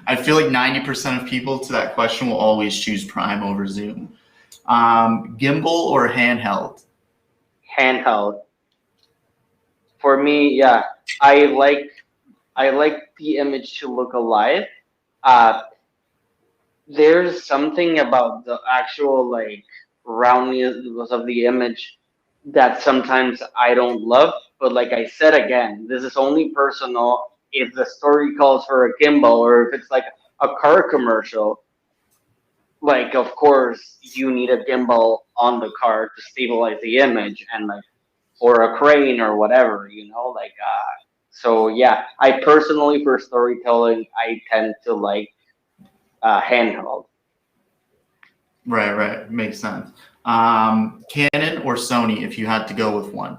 I feel like 90% of people to that question will always choose prime over zoom. Gimbal or handheld? Handheld. For me, yeah, I like the image to look alive. There's something about the actual roundness of the image that sometimes I don't love. But like I said again, this is only personal. If the story calls for a gimbal, or if it's like a car commercial, of course you need a gimbal on the car to stabilize the image, and or a crane or whatever, so yeah, I personally, for storytelling, I tend to like handheld. Right. Makes sense. Canon or Sony if you had to go with one?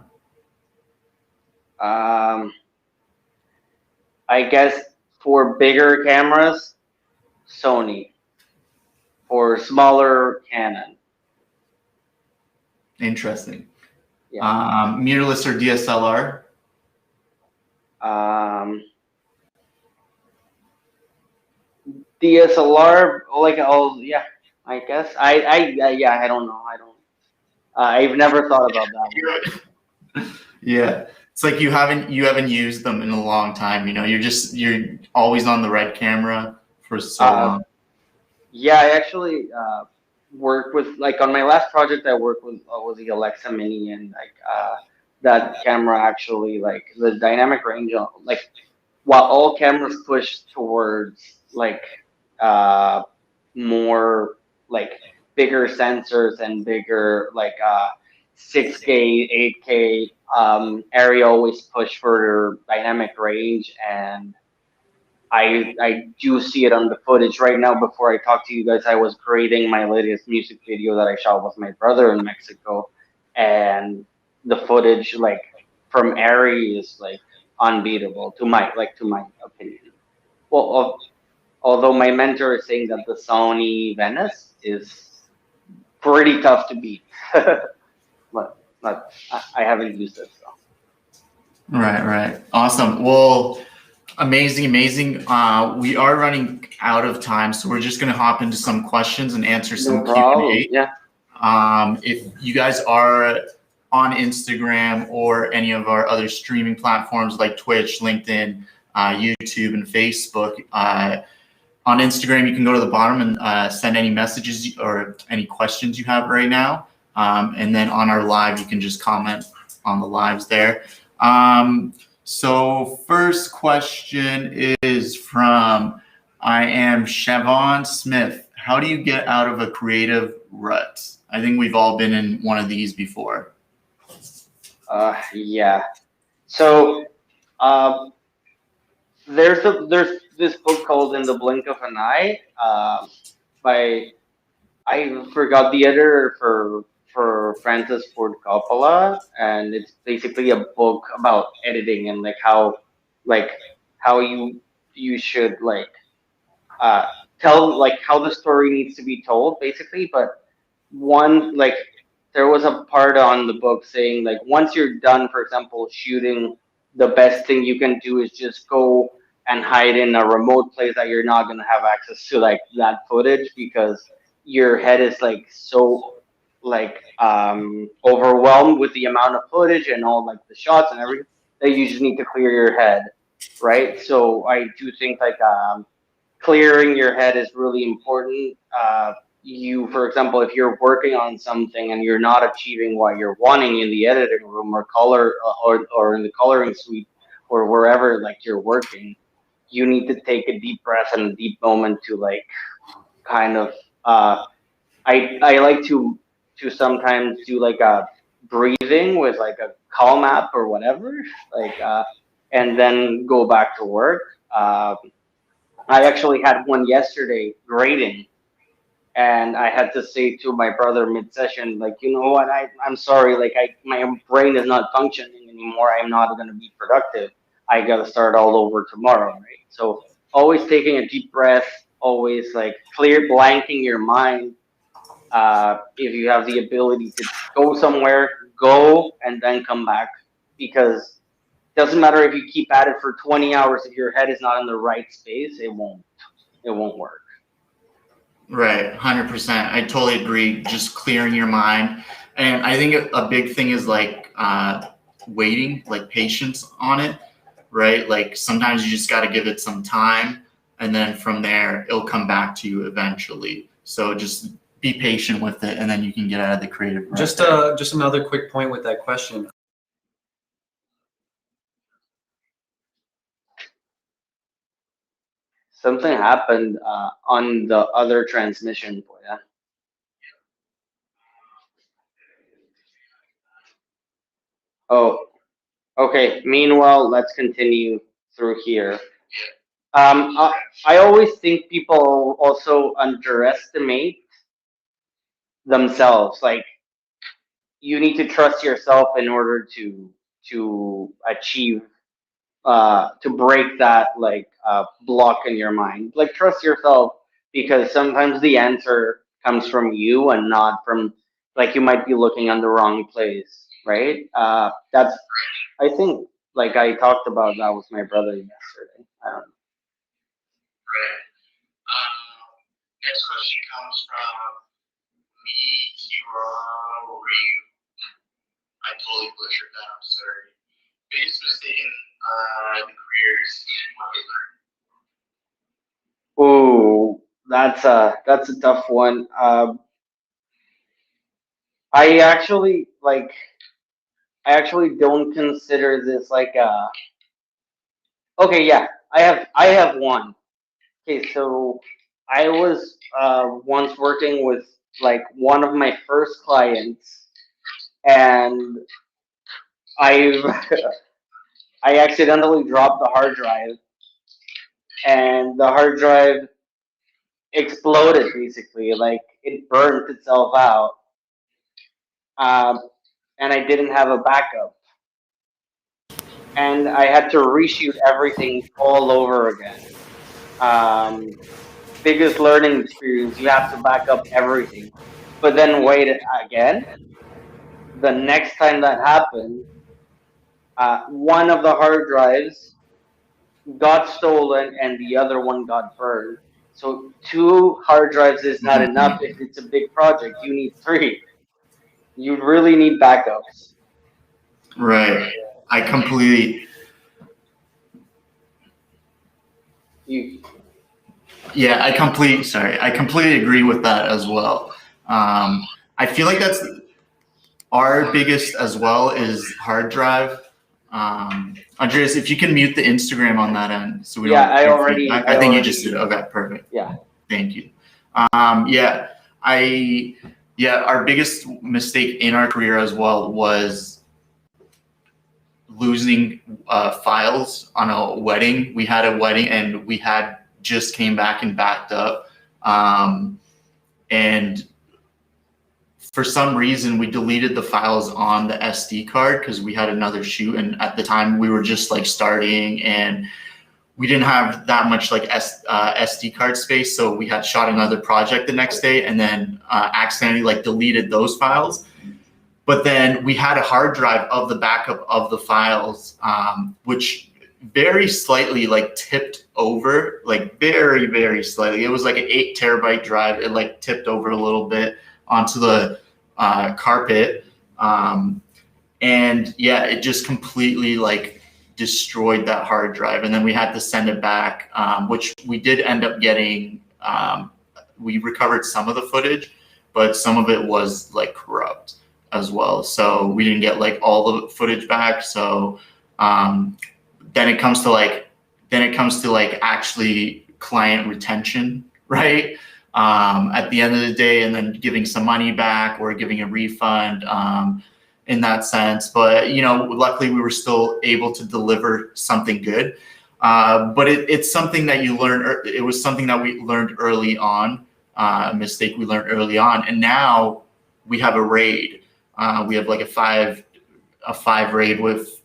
I guess for bigger cameras, Sony. For smaller, Canon. Interesting. Yeah. Mirrorless or DSLR? DSLR, yeah, I guess. Yeah, I don't know. I've never thought about that one. Yeah. It's like you haven't used them in a long time, you're always on the red camera for so long. Yeah, I actually worked with on my last project I worked with was the Alexa Mini, and that camera actually the dynamic range while all cameras push towards more bigger sensors and bigger 6K, 8K, area always push for dynamic range, and I do see it on the footage right now. Before I talk to you guys, I was creating my latest music video that I shot with my brother in Mexico, and the footage from Airy is unbeatable to my opinion. Well, although my mentor is saying that the Sony Venice is pretty tough to beat, but I haven't used it. So. Right. Awesome. Well, amazing. We are running out of time, so we're just going to hop into some questions and answer some Q&A. Yeah. If you guys are on Instagram or any of our other streaming platforms like Twitch, LinkedIn, YouTube, and Facebook, on Instagram, you can go to the bottom and send any messages or any questions you have right now. And then on our live, you can just comment on the lives there. So first question is from I am Siobhan Smith. How do you get out of a creative rut? I think we've all been in one of these before. Yeah. So there's this book called In the Blink of an Eye by I forgot the editor for for Francis Ford Coppola, and it's basically a book about editing and like how you should uh, tell like how the story needs to be told, basically. But one like there was a part on the book saying like once you're done, for example, shooting, the best thing you can do is just go and hide in a remote place that you're not gonna have access to like that footage because your head is like so overwhelmed with the amount of footage and all like the shots and everything that you just need to clear your head, right? So I do think clearing your head is really important. For example, if you're working on something and you're not achieving what you're wanting in the editing room or in the coloring suite or wherever like you're working, you need to take a deep breath and a deep moment to like kind of. I like to sometimes do like a breathing with like a calm app or whatever, and then go back to work. I actually had one yesterday grading, and I had to say to my brother mid-session, like, you know what, I'm sorry, like my brain is not functioning anymore. I'm not going to be productive. I got to start all over tomorrow, right? So always taking a deep breath, always like blanking your mind. If you have the ability to go somewhere, go and then come back, because doesn't matter if you keep at it for 20 hours, if your head is not in the right space, it won't work. Right, 100%. I totally agree. Just clearing your mind, and I think a big thing is like waiting, like patience on it, right? Like sometimes you just got to give it some time, and then from there it'll come back to you eventually. So just be patient with it, and then you can get out of the creative. Just another quick point with that question. Something happened on the other transmission. Yeah. Oh, okay. Meanwhile, let's continue through here. I always think people also underestimate themselves. Like you need to trust yourself in order to achieve to break that block in your mind. Like trust yourself, because sometimes the answer comes from you and not from like you might be looking on the wrong place, right? That's I think like I talked about that with my brother yesterday. I don't know. Right. Next question comes from me, Hero, or you. I totally butchered that. I'm sorry. Biggest mistake in the careers and what we learned. Ooh, that's a tough one. I actually like I actually don't consider this like a okay, yeah. I have one. Okay, so I was once working with like one of my first clients, and I I accidentally dropped the hard drive, and the hard drive exploded basically, like it burnt itself out, um, and I didn't have a backup, and I had to reshoot everything all over again. Um, Biggest learning experience. You have to back up everything, but then wait again. The next time that happened, one of the hard drives got stolen and the other one got burned. So two hard drives is not enough if it's a big project. You need three. You really need backups. Right. I completely. You Yeah, I completely agree with that as well. I feel like that's our biggest as well is hard drive. Andreas, if you can mute the Instagram on that end, so we Yeah, don't. I already. I think you just did. Okay, perfect. Yeah. Thank you. Yeah, our biggest mistake in our career as well was losing files on a wedding. We had a wedding and we had just came back and backed up. And for some reason we deleted the files on the SD card because we had another shoot, and at the time we were just like starting and we didn't have that much like SD card space, so we had shot another project the next day and then accidentally like deleted those files. But then we had a hard drive of the backup of the files, which very slightly like tipped over, like very, very slightly. It was like an 8 terabyte drive. It like tipped over a little bit onto the carpet. And yeah, it just completely like destroyed that hard drive. And then we had to send it back, which we did end up getting. We recovered some of the footage, but some of it was like corrupt as well. So we didn't get like all the footage back. So then it comes to like actually client retention, right? At the end of the day, and then giving some money back or giving a refund in that sense. But you know, luckily we were still able to deliver something good. But it's something that you learn. It was something that we learned early on, a mistake we learned early on, and now we have a RAID. We have like a five RAID with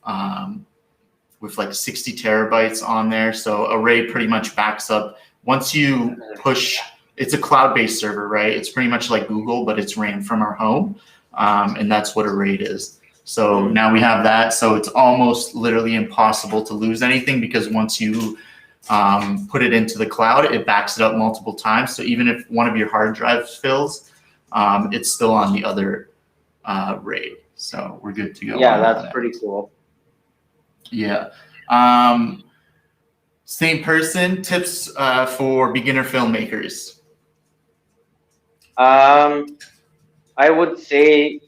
like 60 terabytes on there. So a RAID pretty much backs up. Once you push, it's a cloud-based server, right? It's pretty much like Google, but it's ran from our home. And that's what a RAID is. So now we have that. So it's almost literally impossible to lose anything because once you put it into the cloud, it backs it up multiple times. So even if one of your hard drives fills, it's still on the other RAID. So we're good to go. Yeah, that's pretty cool. Yeah. Same person, tips for beginner filmmakers. I would say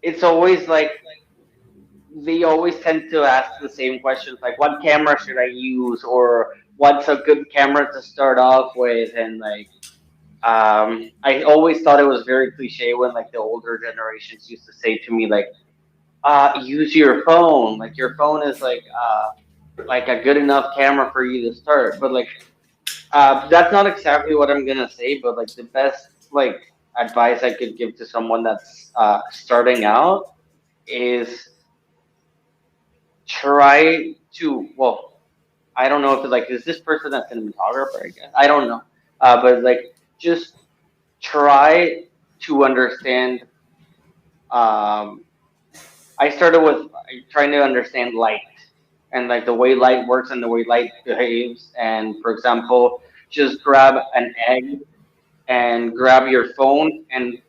it's always like they always tend to ask the same questions, like what camera should I use, or what's a good camera to start off with, and like I always thought it was very cliche when like the older generations used to say to me like, use your phone, like your phone is like a good enough camera for you to start. But like that's not exactly what I'm gonna say, but like the best like advice I could give to someone that's starting out is try to, well, I don't know if it's like, is this person a cinematographer, I guess? I don't know. But like, just try to understand. I started with trying to understand light and like the way light works and the way light behaves. And for example, just grab an egg and grab your phone and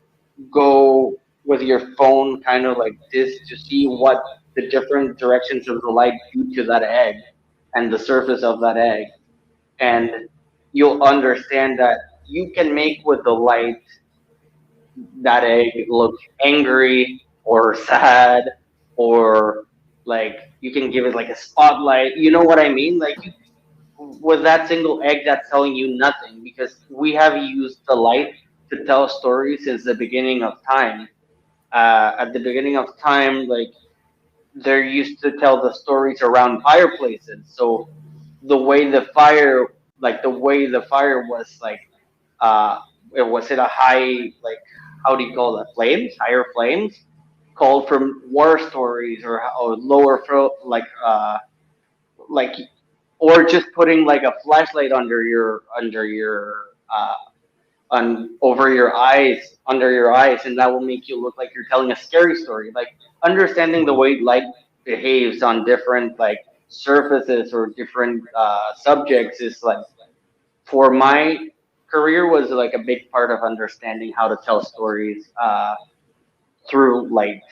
go with your phone kind of like this to see what the different directions of the light do to that egg and the surface of that egg. And you'll understand that you can make with the light that egg look angry or sad, or like you can give it like a spotlight. You know what I mean? Like with that single egg, that's telling you nothing because we have used the light to tell stories since the beginning of time. At the beginning of time, like they're used to tell the stories around fireplaces. So the way the fire, was like, it was at a high, like, how do you call that? Flames, higher flames, called from war stories or lower, like, or just putting like a flashlight under your over your eyes, under your eyes, and that will make you look like you're telling a scary story. Like understanding the way light behaves on different like surfaces or different subjects is like, for my career, was like a big part of understanding how to tell stories through light.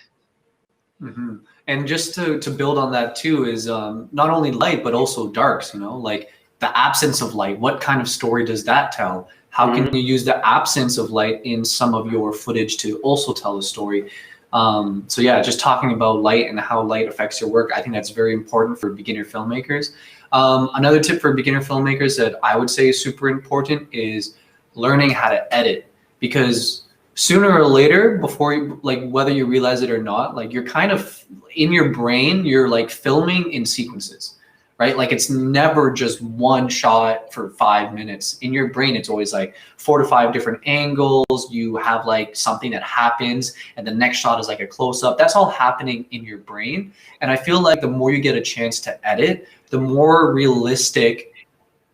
Mm-hmm. And just to build on that too is not only light but also darks. You know, like the absence of light. What kind of story does that tell? How can you use the absence of light in some of your footage to also tell a story? So yeah, just talking about light and how light affects your work, I think that's very important for beginner filmmakers. Another tip for beginner filmmakers that I would say is super important is learning how to edit, because sooner or later, before you, like whether you realize it or not, like you're kind of in your brain, you're like filming in sequences. right? Like it's never just one shot for 5 minutes. In your brain, it's always like 4 to 5 different angles. You have like something that happens and the next shot is like a close up. That's all happening in your brain. And I feel like the more you get a chance to edit, the more realistic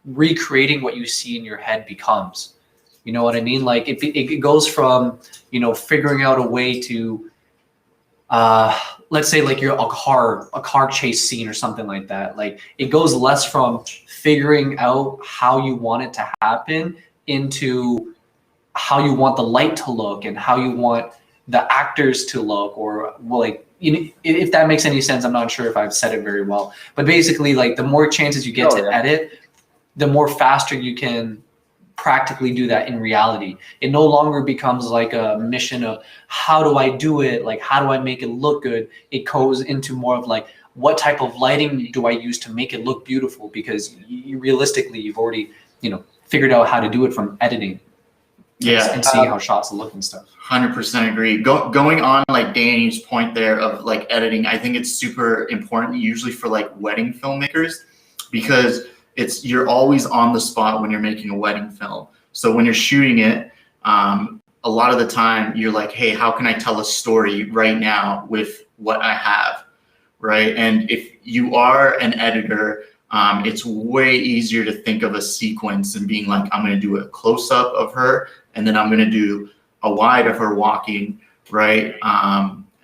recreating what you see in your head becomes. You know what I mean? Like it goes from, you know, figuring out a way to, let's say like you're a car chase scene or something like that. Like it goes less from figuring out how you want it to happen into how you want the light to look and how you want the actors to look, or well, like, you know, if that makes any sense. I'm not sure if I've said it very well, but basically like the more chances you get to edit, the more faster you can practically do that in reality. It no longer becomes like a mission of how do I do it? Like, how do I make it look good? It goes into more of like, what type of lighting do I use to make it look beautiful? Because realistically, you've already, you know, figured out how to do it from editing. Yeah. And seeing how shots look and stuff. 100% agree. Going on like Danny's point there of like editing, I think it's super important usually for like wedding filmmakers, because you're always on the spot when you're making a wedding film. So when you're shooting it, a lot of the time you're like, hey, how can I tell a story right now with what I have, right? And if you are an editor, it's way easier to think of a sequence and being like, I'm gonna do a close-up of her, and then I'm gonna do a wide of her walking, right?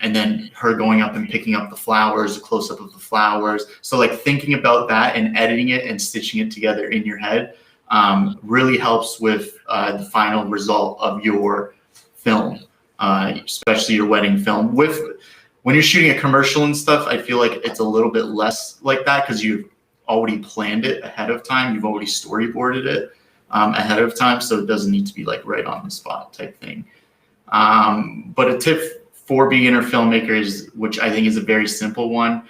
And then her going up and picking up the flowers, a close-up of the flowers. So like thinking about that and editing it and stitching it together in your head really helps with the final result of your film, especially your wedding film. When you're shooting a commercial and stuff, I feel like it's a little bit less like that because you've already planned it ahead of time. You've already storyboarded it ahead of time, so it doesn't need to be like right on the spot type thing. But a tip for beginner filmmakers, which I think is a very simple one,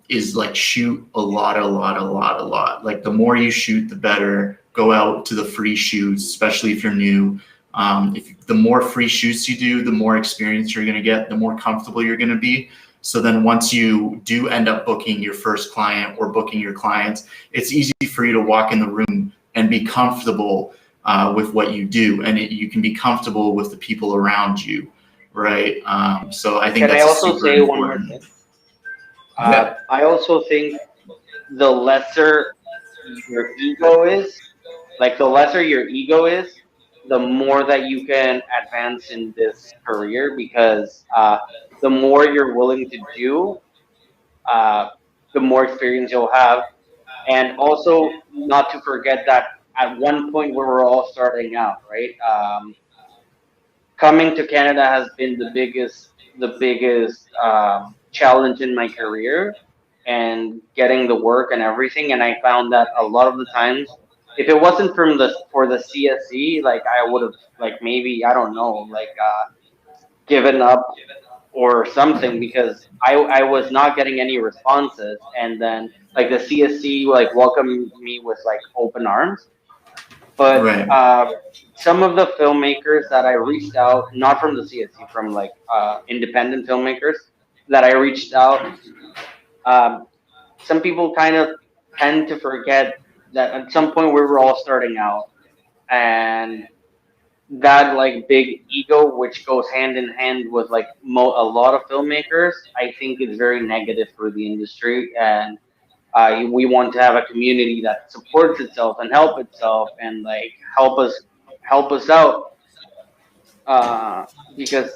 is like shoot a lot. Like the more you shoot, the better. Go out to the free shoots, especially if you're new. The more free shoots you do, the more experience you're gonna get, the more comfortable you're gonna be. So then once you do end up booking your first client or booking your clients, it's easy for you to walk in the room and be comfortable with what you do, and you can be comfortable with the people around you. Right. So I think that's also super say important. one more thing? I also think the lesser your ego is, like the lesser your ego is, the more that you can advance in this career, because the more you're willing to do, the more experience you'll have. And also not to forget that at one point we were all starting out, right? Coming to Canada has been the biggest challenge in my career, and getting the work and everything. And I found that a lot of the times, if it wasn't for the CSE, like I would have, like, maybe, I don't know, like given up or something, because I was not getting any responses. And then like the CSC like welcomed me with like open arms. But Right. some of the filmmakers that I reached out, not from the CSC, from like independent filmmakers that I reached out, some people kind of tend to forget that at some point we were all starting out, and that like big ego, which goes hand in hand with like a lot of filmmakers, I think is very negative for the industry. And we want to have a community that supports itself and help itself, and like help us out, uh, because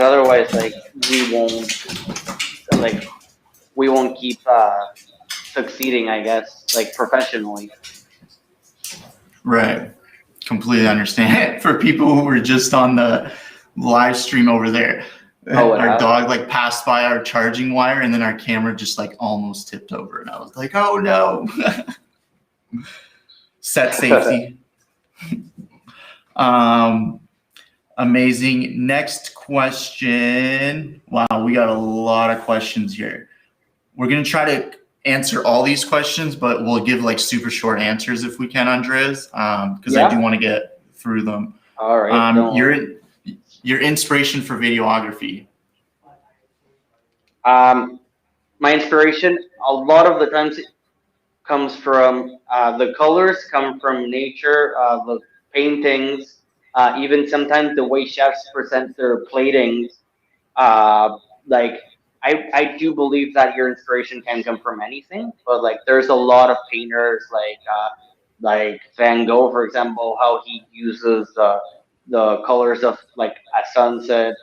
otherwise, like, we won't like we won't keep succeeding, I guess, like professionally. Right. Completely understand. For people who were just on the live stream over there, Oh, what our happened? dog like passed by our charging wire, and then our camera just like almost tipped over, and I was like, oh no. Set safety. Amazing. Next question. Wow, we got a lot of questions here. We're gonna try to answer all these questions, but we'll give like super short answers if we can, Andres, because I do want to get through them. All right. Your inspiration for videography. My inspiration a lot of the times it comes from the colors come from nature, the paintings, even sometimes the way chefs present their platings. Like I do believe that your inspiration can come from anything, but like there's a lot of painters like Van Gogh, for example, how he uses the colors of like a sunset.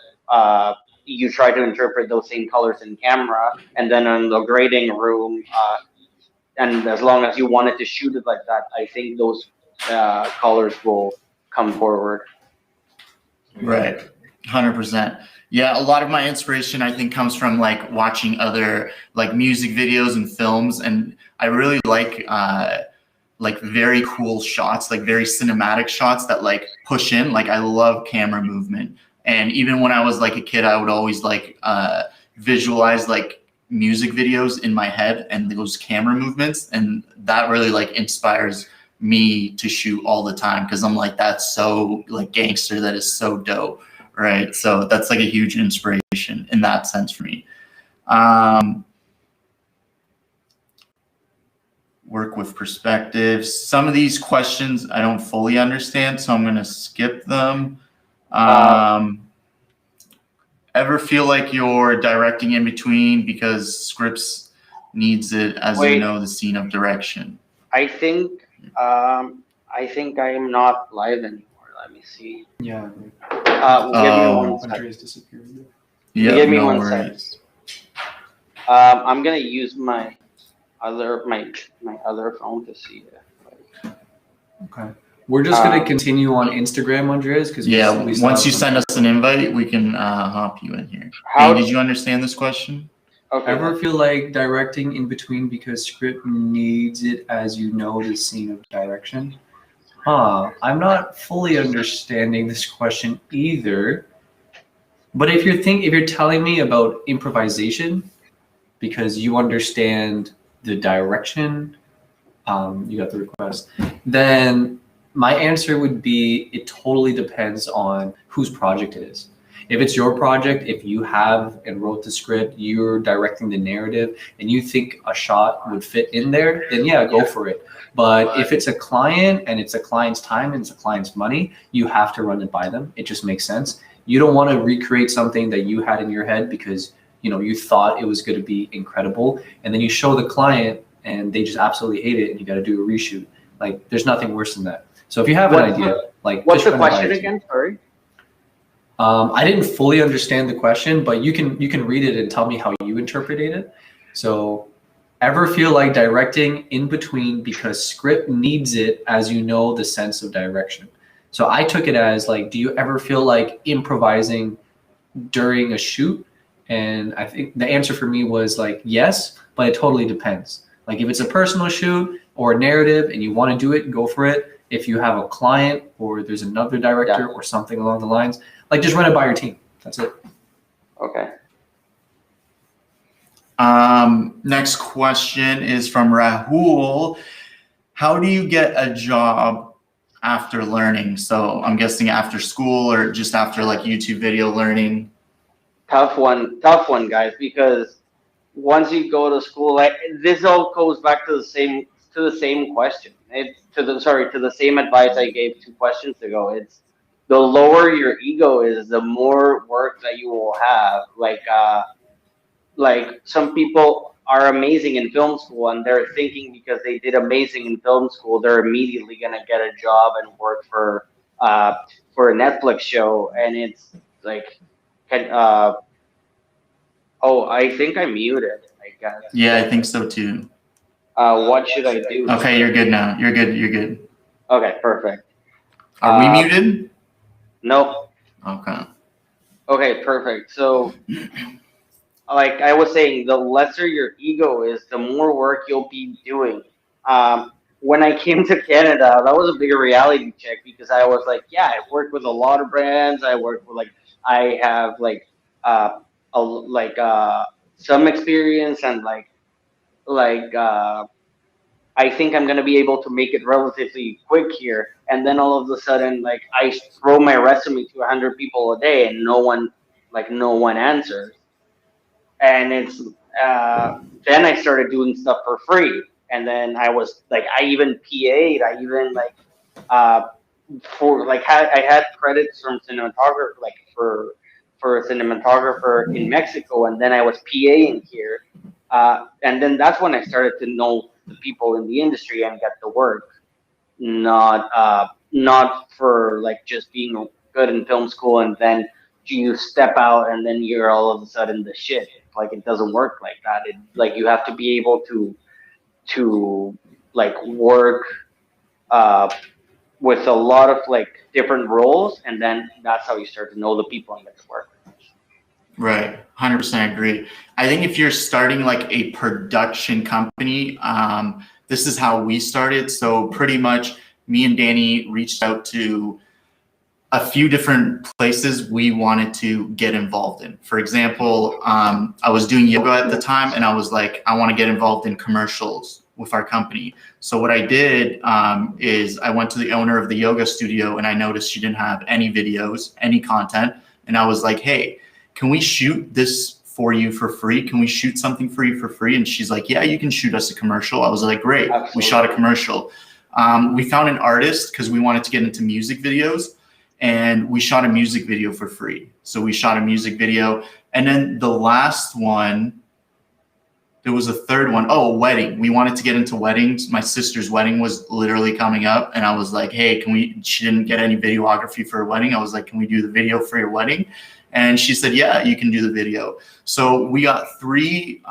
You try to interpret those same colors in camera, and then in the grading room, and as long as you wanted to shoot it like that, I think those colors will come forward. Right. 100%. Yeah, a lot of my inspiration I think comes from like watching other like music videos and films, and I really like very cool shots, like very cinematic shots that like push in. Like I love camera movement. And even when I was like a kid, I would always like visualize like music videos in my head and those camera movements, and that really like inspires me to shoot all the time because I'm like, that's so like gangster, that is so dope, right? So that's like a huge inspiration in that sense for me. Work with perspectives. Some of these questions I don't fully understand, so I'm going to skip them. Ever feel like you're directing in between because scripts needs it as you know the scene of direction? I think I am not live anymore. Let me see. Yeah. Give me 1 second. Andreas disappeared. Yeah, Give me no 1 worries. second. I'm gonna use my other phone to see it. Okay. We're just gonna continue on Instagram, Andreas, because Yeah, once you send us an invite, we can hop you in here. How Hey, did you understand this question? Okay. Ever feel like directing in between because script needs it as you know the scene of direction? I'm not fully understanding this question either. But if you're telling me about improvisation because you understand the direction, you got the request, then my answer would be it totally depends on whose project it is. If it's your project, if you have and wrote the script, you're directing the narrative, and you think a shot would fit in there, then yeah, go for it. But if it's a client and it's a client's time and it's a client's money, you have to run it by them. It just makes sense. You don't want to recreate something that you had in your head because you thought it was going to be incredible, and then you show the client and they just absolutely hate it, and you got to do a reshoot. Like, there's nothing worse than that. So if you have an idea, like, what's the question again? Sorry. I didn't fully understand the question, but you can read it and tell me how you interpreted it. So, ever feel like directing in between because script needs it as you know the sense of direction? So I took it as like, do you ever feel like improvising during a shoot? And I think the answer for me was like, yes, but it totally depends. Like if it's a personal shoot or a narrative and you want to do it, go for it. If you have a client or there's another director or something along the lines, like just run it by your team. That's it. Okay. Next question is from Rahul. How do you get a job after learning? So I'm guessing after school or just after like YouTube video learning. Tough one, guys, because once you go to school, like this all goes back to the same question. It's to the same advice I gave 2 questions ago. It's the lower your ego is, the more work that you will have. Like some people are amazing in film school and they're thinking because they did amazing in film school, they're immediately gonna get a job and work for a Netflix show, and it's like, oh, I think I'm muted, I guess. Yeah, I think so too. What should I do? Okay, you're good now. You're good. Okay, perfect. Are we muted? No. Okay. Okay, perfect. So, like I was saying, the lesser your ego is, the more work you'll be doing. When I came to Canada, that was a bigger reality check because I was like, yeah, I've worked with a lot of brands. I have some experience, and I think I'm gonna be able to make it relatively quick here. And then all of a sudden, like I throw my resume to 100 people a day, and no one answers. And then I started doing stuff for free. And then I was like, I even PA'd, I even like, uh, I had credits from cinematographer, like for a cinematographer in Mexico, and then I was PAing here, and then that's when I started to know the people in the industry and get the work. Not for like just being good in film school and then you step out and then you're all of a sudden the shit. Like it doesn't work like that. It like you have to be able to like work uh with a lot of like different roles, and then that's how you start to know the people and get to work. Right, 100% agree. I think if you're starting like a production company, this is how we started. So pretty much me and Danny reached out to a few different places we wanted to get involved in. For example, I was doing yoga at the time and I was like, I want to get involved in commercials with our company. So what I did is I went to the owner of the yoga studio and I noticed she didn't have any videos, any content. And I was like, hey, can we shoot this for you for free? Can we shoot something for you for free? And she's like, yeah, you can shoot us a commercial. I was like, great. Absolutely. We shot a commercial. We found an artist because we wanted to get into music videos, and we shot a music video for free. So we shot a music video. And then the last one, there was a third one. Oh, a wedding. We wanted to get into weddings. My sister's wedding was literally coming up. And I was like, hey, she didn't get any videography for her wedding. I was like, can we do the video for your wedding? And she said, yeah, you can do the video. So we got 3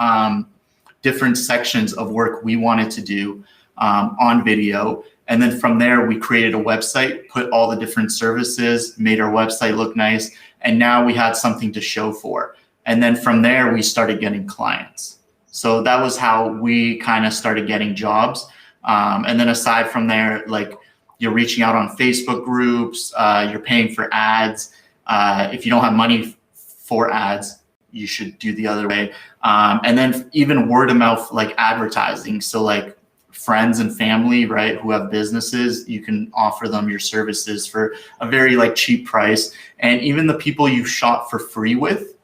different sections of work we wanted to do on video. And then from there, we created a website, put all the different services, made our website look nice. And now we had something to show for. And then from there, we started getting clients. So that was how we kind of started getting jobs. And then aside from there, like you're reaching out on Facebook groups, you're paying for ads. If you don't have money for ads, you should do the other way. And then even word of mouth, like advertising. So like friends and family, right, who have businesses, you can offer them your services for a very like cheap price. And even the people you shot for free with,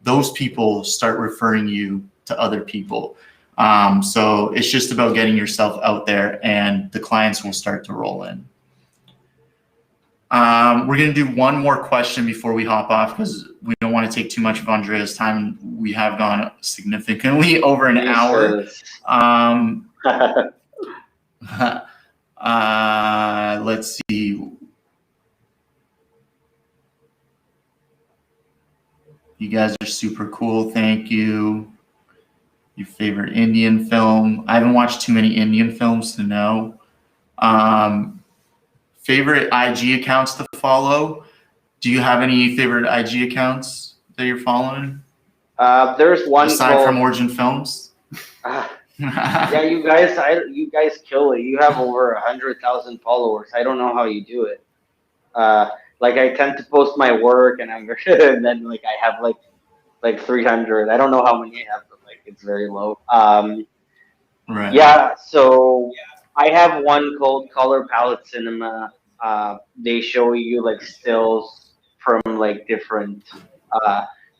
those people start referring you to other people. So it's just about getting yourself out there and the clients will start to roll in. We're going to do one more question before we hop off because we don't want to take too much of Andrea's time. We have gone significantly over an hour. Let's see. You guys are super cool. Thank you. Your favorite Indian film? I haven't watched too many Indian films to know. Favorite IG accounts to follow? Do you have any favorite IG accounts that you're following? There's one aside from Origin Films. Yeah, you guys kill it. You have over 100,000 followers. I don't know how you do it. Like I tend to post my work, and and then like I have like 300. I don't know how many I have, but like it's very low. Right. Yeah. So I have one called Color Palette Cinema. They show you like stills from like different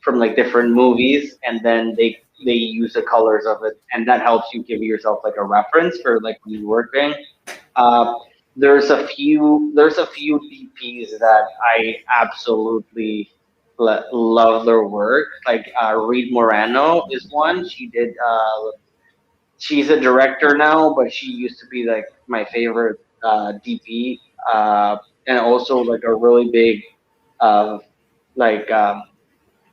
movies, and then they use the colors of it, and that helps you give yourself like a reference for like when you're working. There's a few DPs that I absolutely love their work. Like Reed Morano is one. She's a director now, but she used to be like my favorite DP, and also like a really big uh, like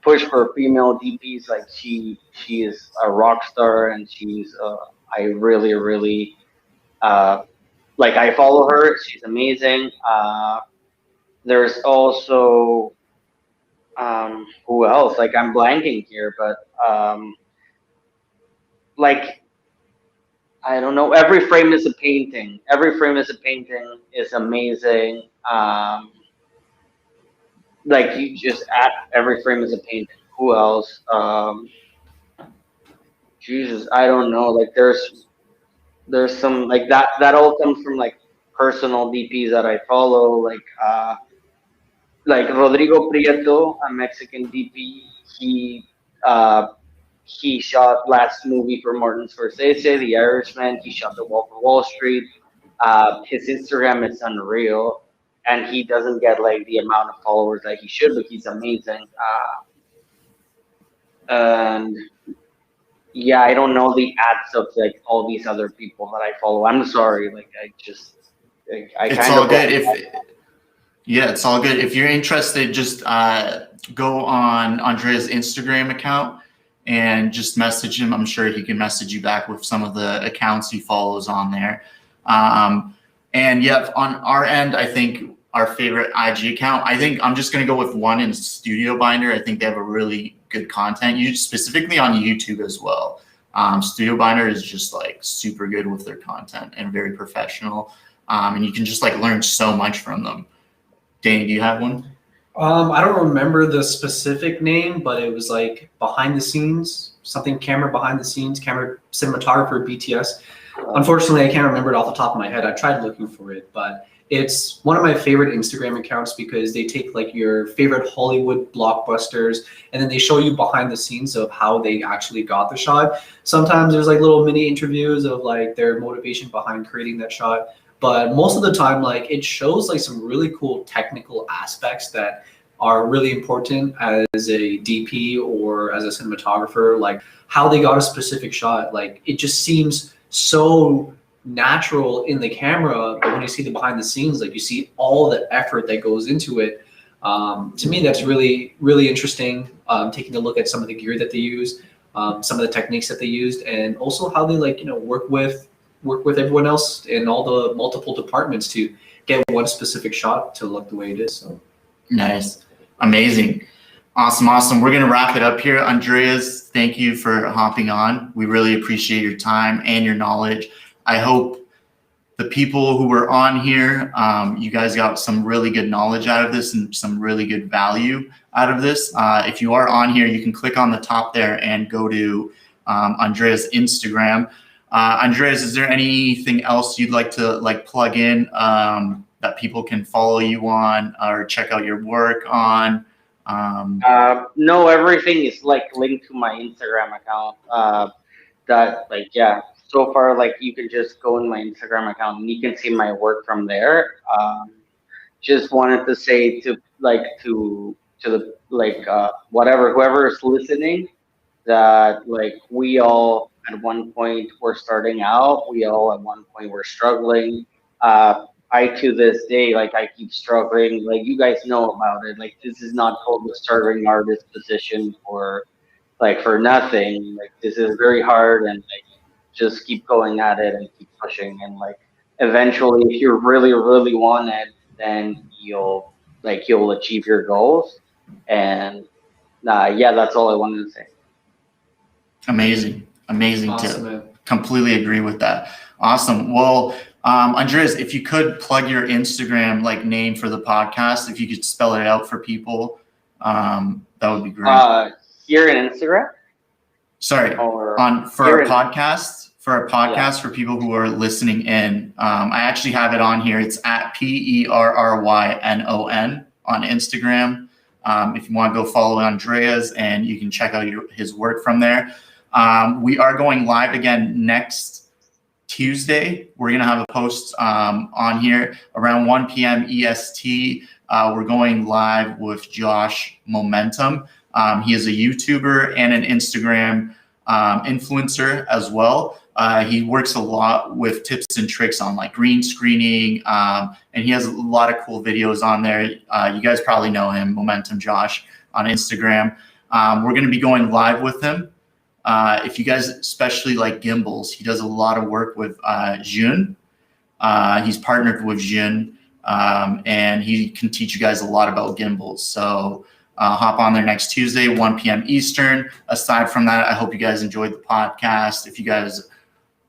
push for female DPs. Like she is a rock star, and I really like I follow her. She's amazing. There's also who else? Like I'm blanking here, but like I don't know. Every frame is a painting. Every frame is a painting is amazing. Like you just add every frame is a painting. Who else? Jesus, I don't know. Like there's some like that all comes from like personal DPs that I follow. Like Rodrigo Prieto, a Mexican DP. He he shot last movie for Martin Scorsese, The Irishman. He shot The Wolf of Wall Street. His Instagram is unreal, and he doesn't get like the amount of followers that he should, but he's amazing. And yeah, I don't know the ads of like all these other people that I follow. I'm sorry, like I It's kind all of good. Yeah, it's all good. If you're interested, just go on Andrea's Instagram account and just message him. I'm sure he can message you back with some of the accounts he follows on there. And yeah, on our end, I think our favorite IG account, I think I'm just going to go with one in Studio Binder. I think they have a really good content, specifically on YouTube as well. Studio Binder is just like super good with their content and very professional. And you can just like learn so much from them. Danny, do you have one? I don't remember the specific name, but it was like behind the scenes, something camera behind the scenes, camera cinematographer BTS. Unfortunately, I can't remember it off the top of my head. I tried looking for it, but it's one of my favorite Instagram accounts because they take like your favorite Hollywood blockbusters and then they show you behind the scenes of how they actually got the shot. Sometimes there's like little mini interviews of like their motivation behind creating that shot. But most of the time, like it shows like some really cool technical aspects that are really important as a DP or as a cinematographer, like how they got a specific shot. Like it just seems so natural in the camera, but when you see the behind the scenes, like you see all the effort that goes into it. To me, that's really, really interesting. Taking a look at some of the gear that they use, some of the techniques that they used, and also how they like, work with everyone else in all the multiple departments to get one specific shot to look the way it is. So nice. Amazing. Awesome. We're going to wrap it up here. Andreas, thank you for hopping on. We really appreciate your time and your knowledge. I hope the people who were on here, you guys got some really good knowledge out of this and some really good value out of this. If you are on here, you can click on the top there and go to Andreas' Instagram. Andreas, is there anything else you'd like to plug in that people can follow you on or check out your work on? No, everything is like linked to my Instagram account. So far, like you can just go in my Instagram account and you can see my work from there. Just wanted to say to whoever is listening, that like we all at one point were starting out, we all at one point were struggling. I to this day, like I keep struggling. Like you guys know about it. Like this is not called the starving artist position for nothing. Like this is very hard, and like just keep going at it and keep pushing. And like eventually, if you really, really want it, then you'll achieve your goals. And that's all I wanted to say. Amazing awesome, tip. man. Completely agree with that. Awesome. Well, Andreas, if you could plug your Instagram name for the podcast, if you could spell it out for people, that would be great. Here in Instagram? Sorry, for a podcast for people who are listening in. I actually have it on here. It's at PERRYNON on Instagram. If you want to go follow Andreas, and you can check out his work from there. We are going live again next Tuesday. We're going to have a post on here around 1 p.m. EST. We're going live with Josh Momentum. He is a YouTuber and an Instagram influencer as well. He works a lot with tips and tricks on green screening, and he has a lot of cool videos on there. You guys probably know him, Momentum Josh on Instagram. We're going to be going live with him. If you guys especially like gimbals, he does a lot of work with Jun. He's partnered with Jun, and he can teach you guys a lot about gimbals. So hop on there next Tuesday, 1 p.m. Eastern. Aside from that, I hope you guys enjoyed the podcast. If you guys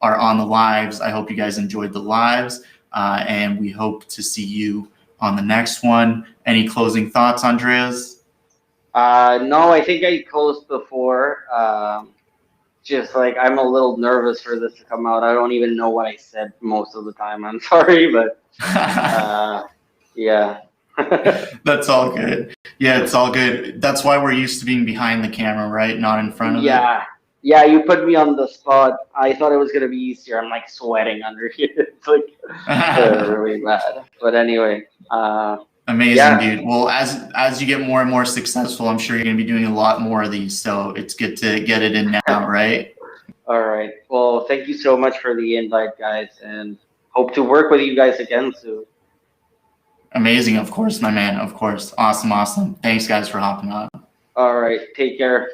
are on the lives, I hope you guys enjoyed the lives, and we hope to see you on the next one. Any closing thoughts, Andreas? No, I think I closed before. Just I'm a little nervous for this to come out. I don't even know what I said most of the time. I'm sorry, but yeah. That's all good. Yeah, it's all good. That's why we're used to being behind the camera, right? Not in front of it. Yeah, you put me on the spot. I thought it was gonna be easier. I'm like sweating under here. It's like really bad. But anyway, Amazing, yeah. dude. Well, as you get more and more successful, I'm sure you're gonna be doing a lot more of these. So it's good to get it in now, right? All right. Well, thank you so much for the invite, guys, and hope to work with you guys again soon. Amazing, of course, my man. Of course. Awesome, awesome. Thanks, guys, for hopping on. All right. Take care.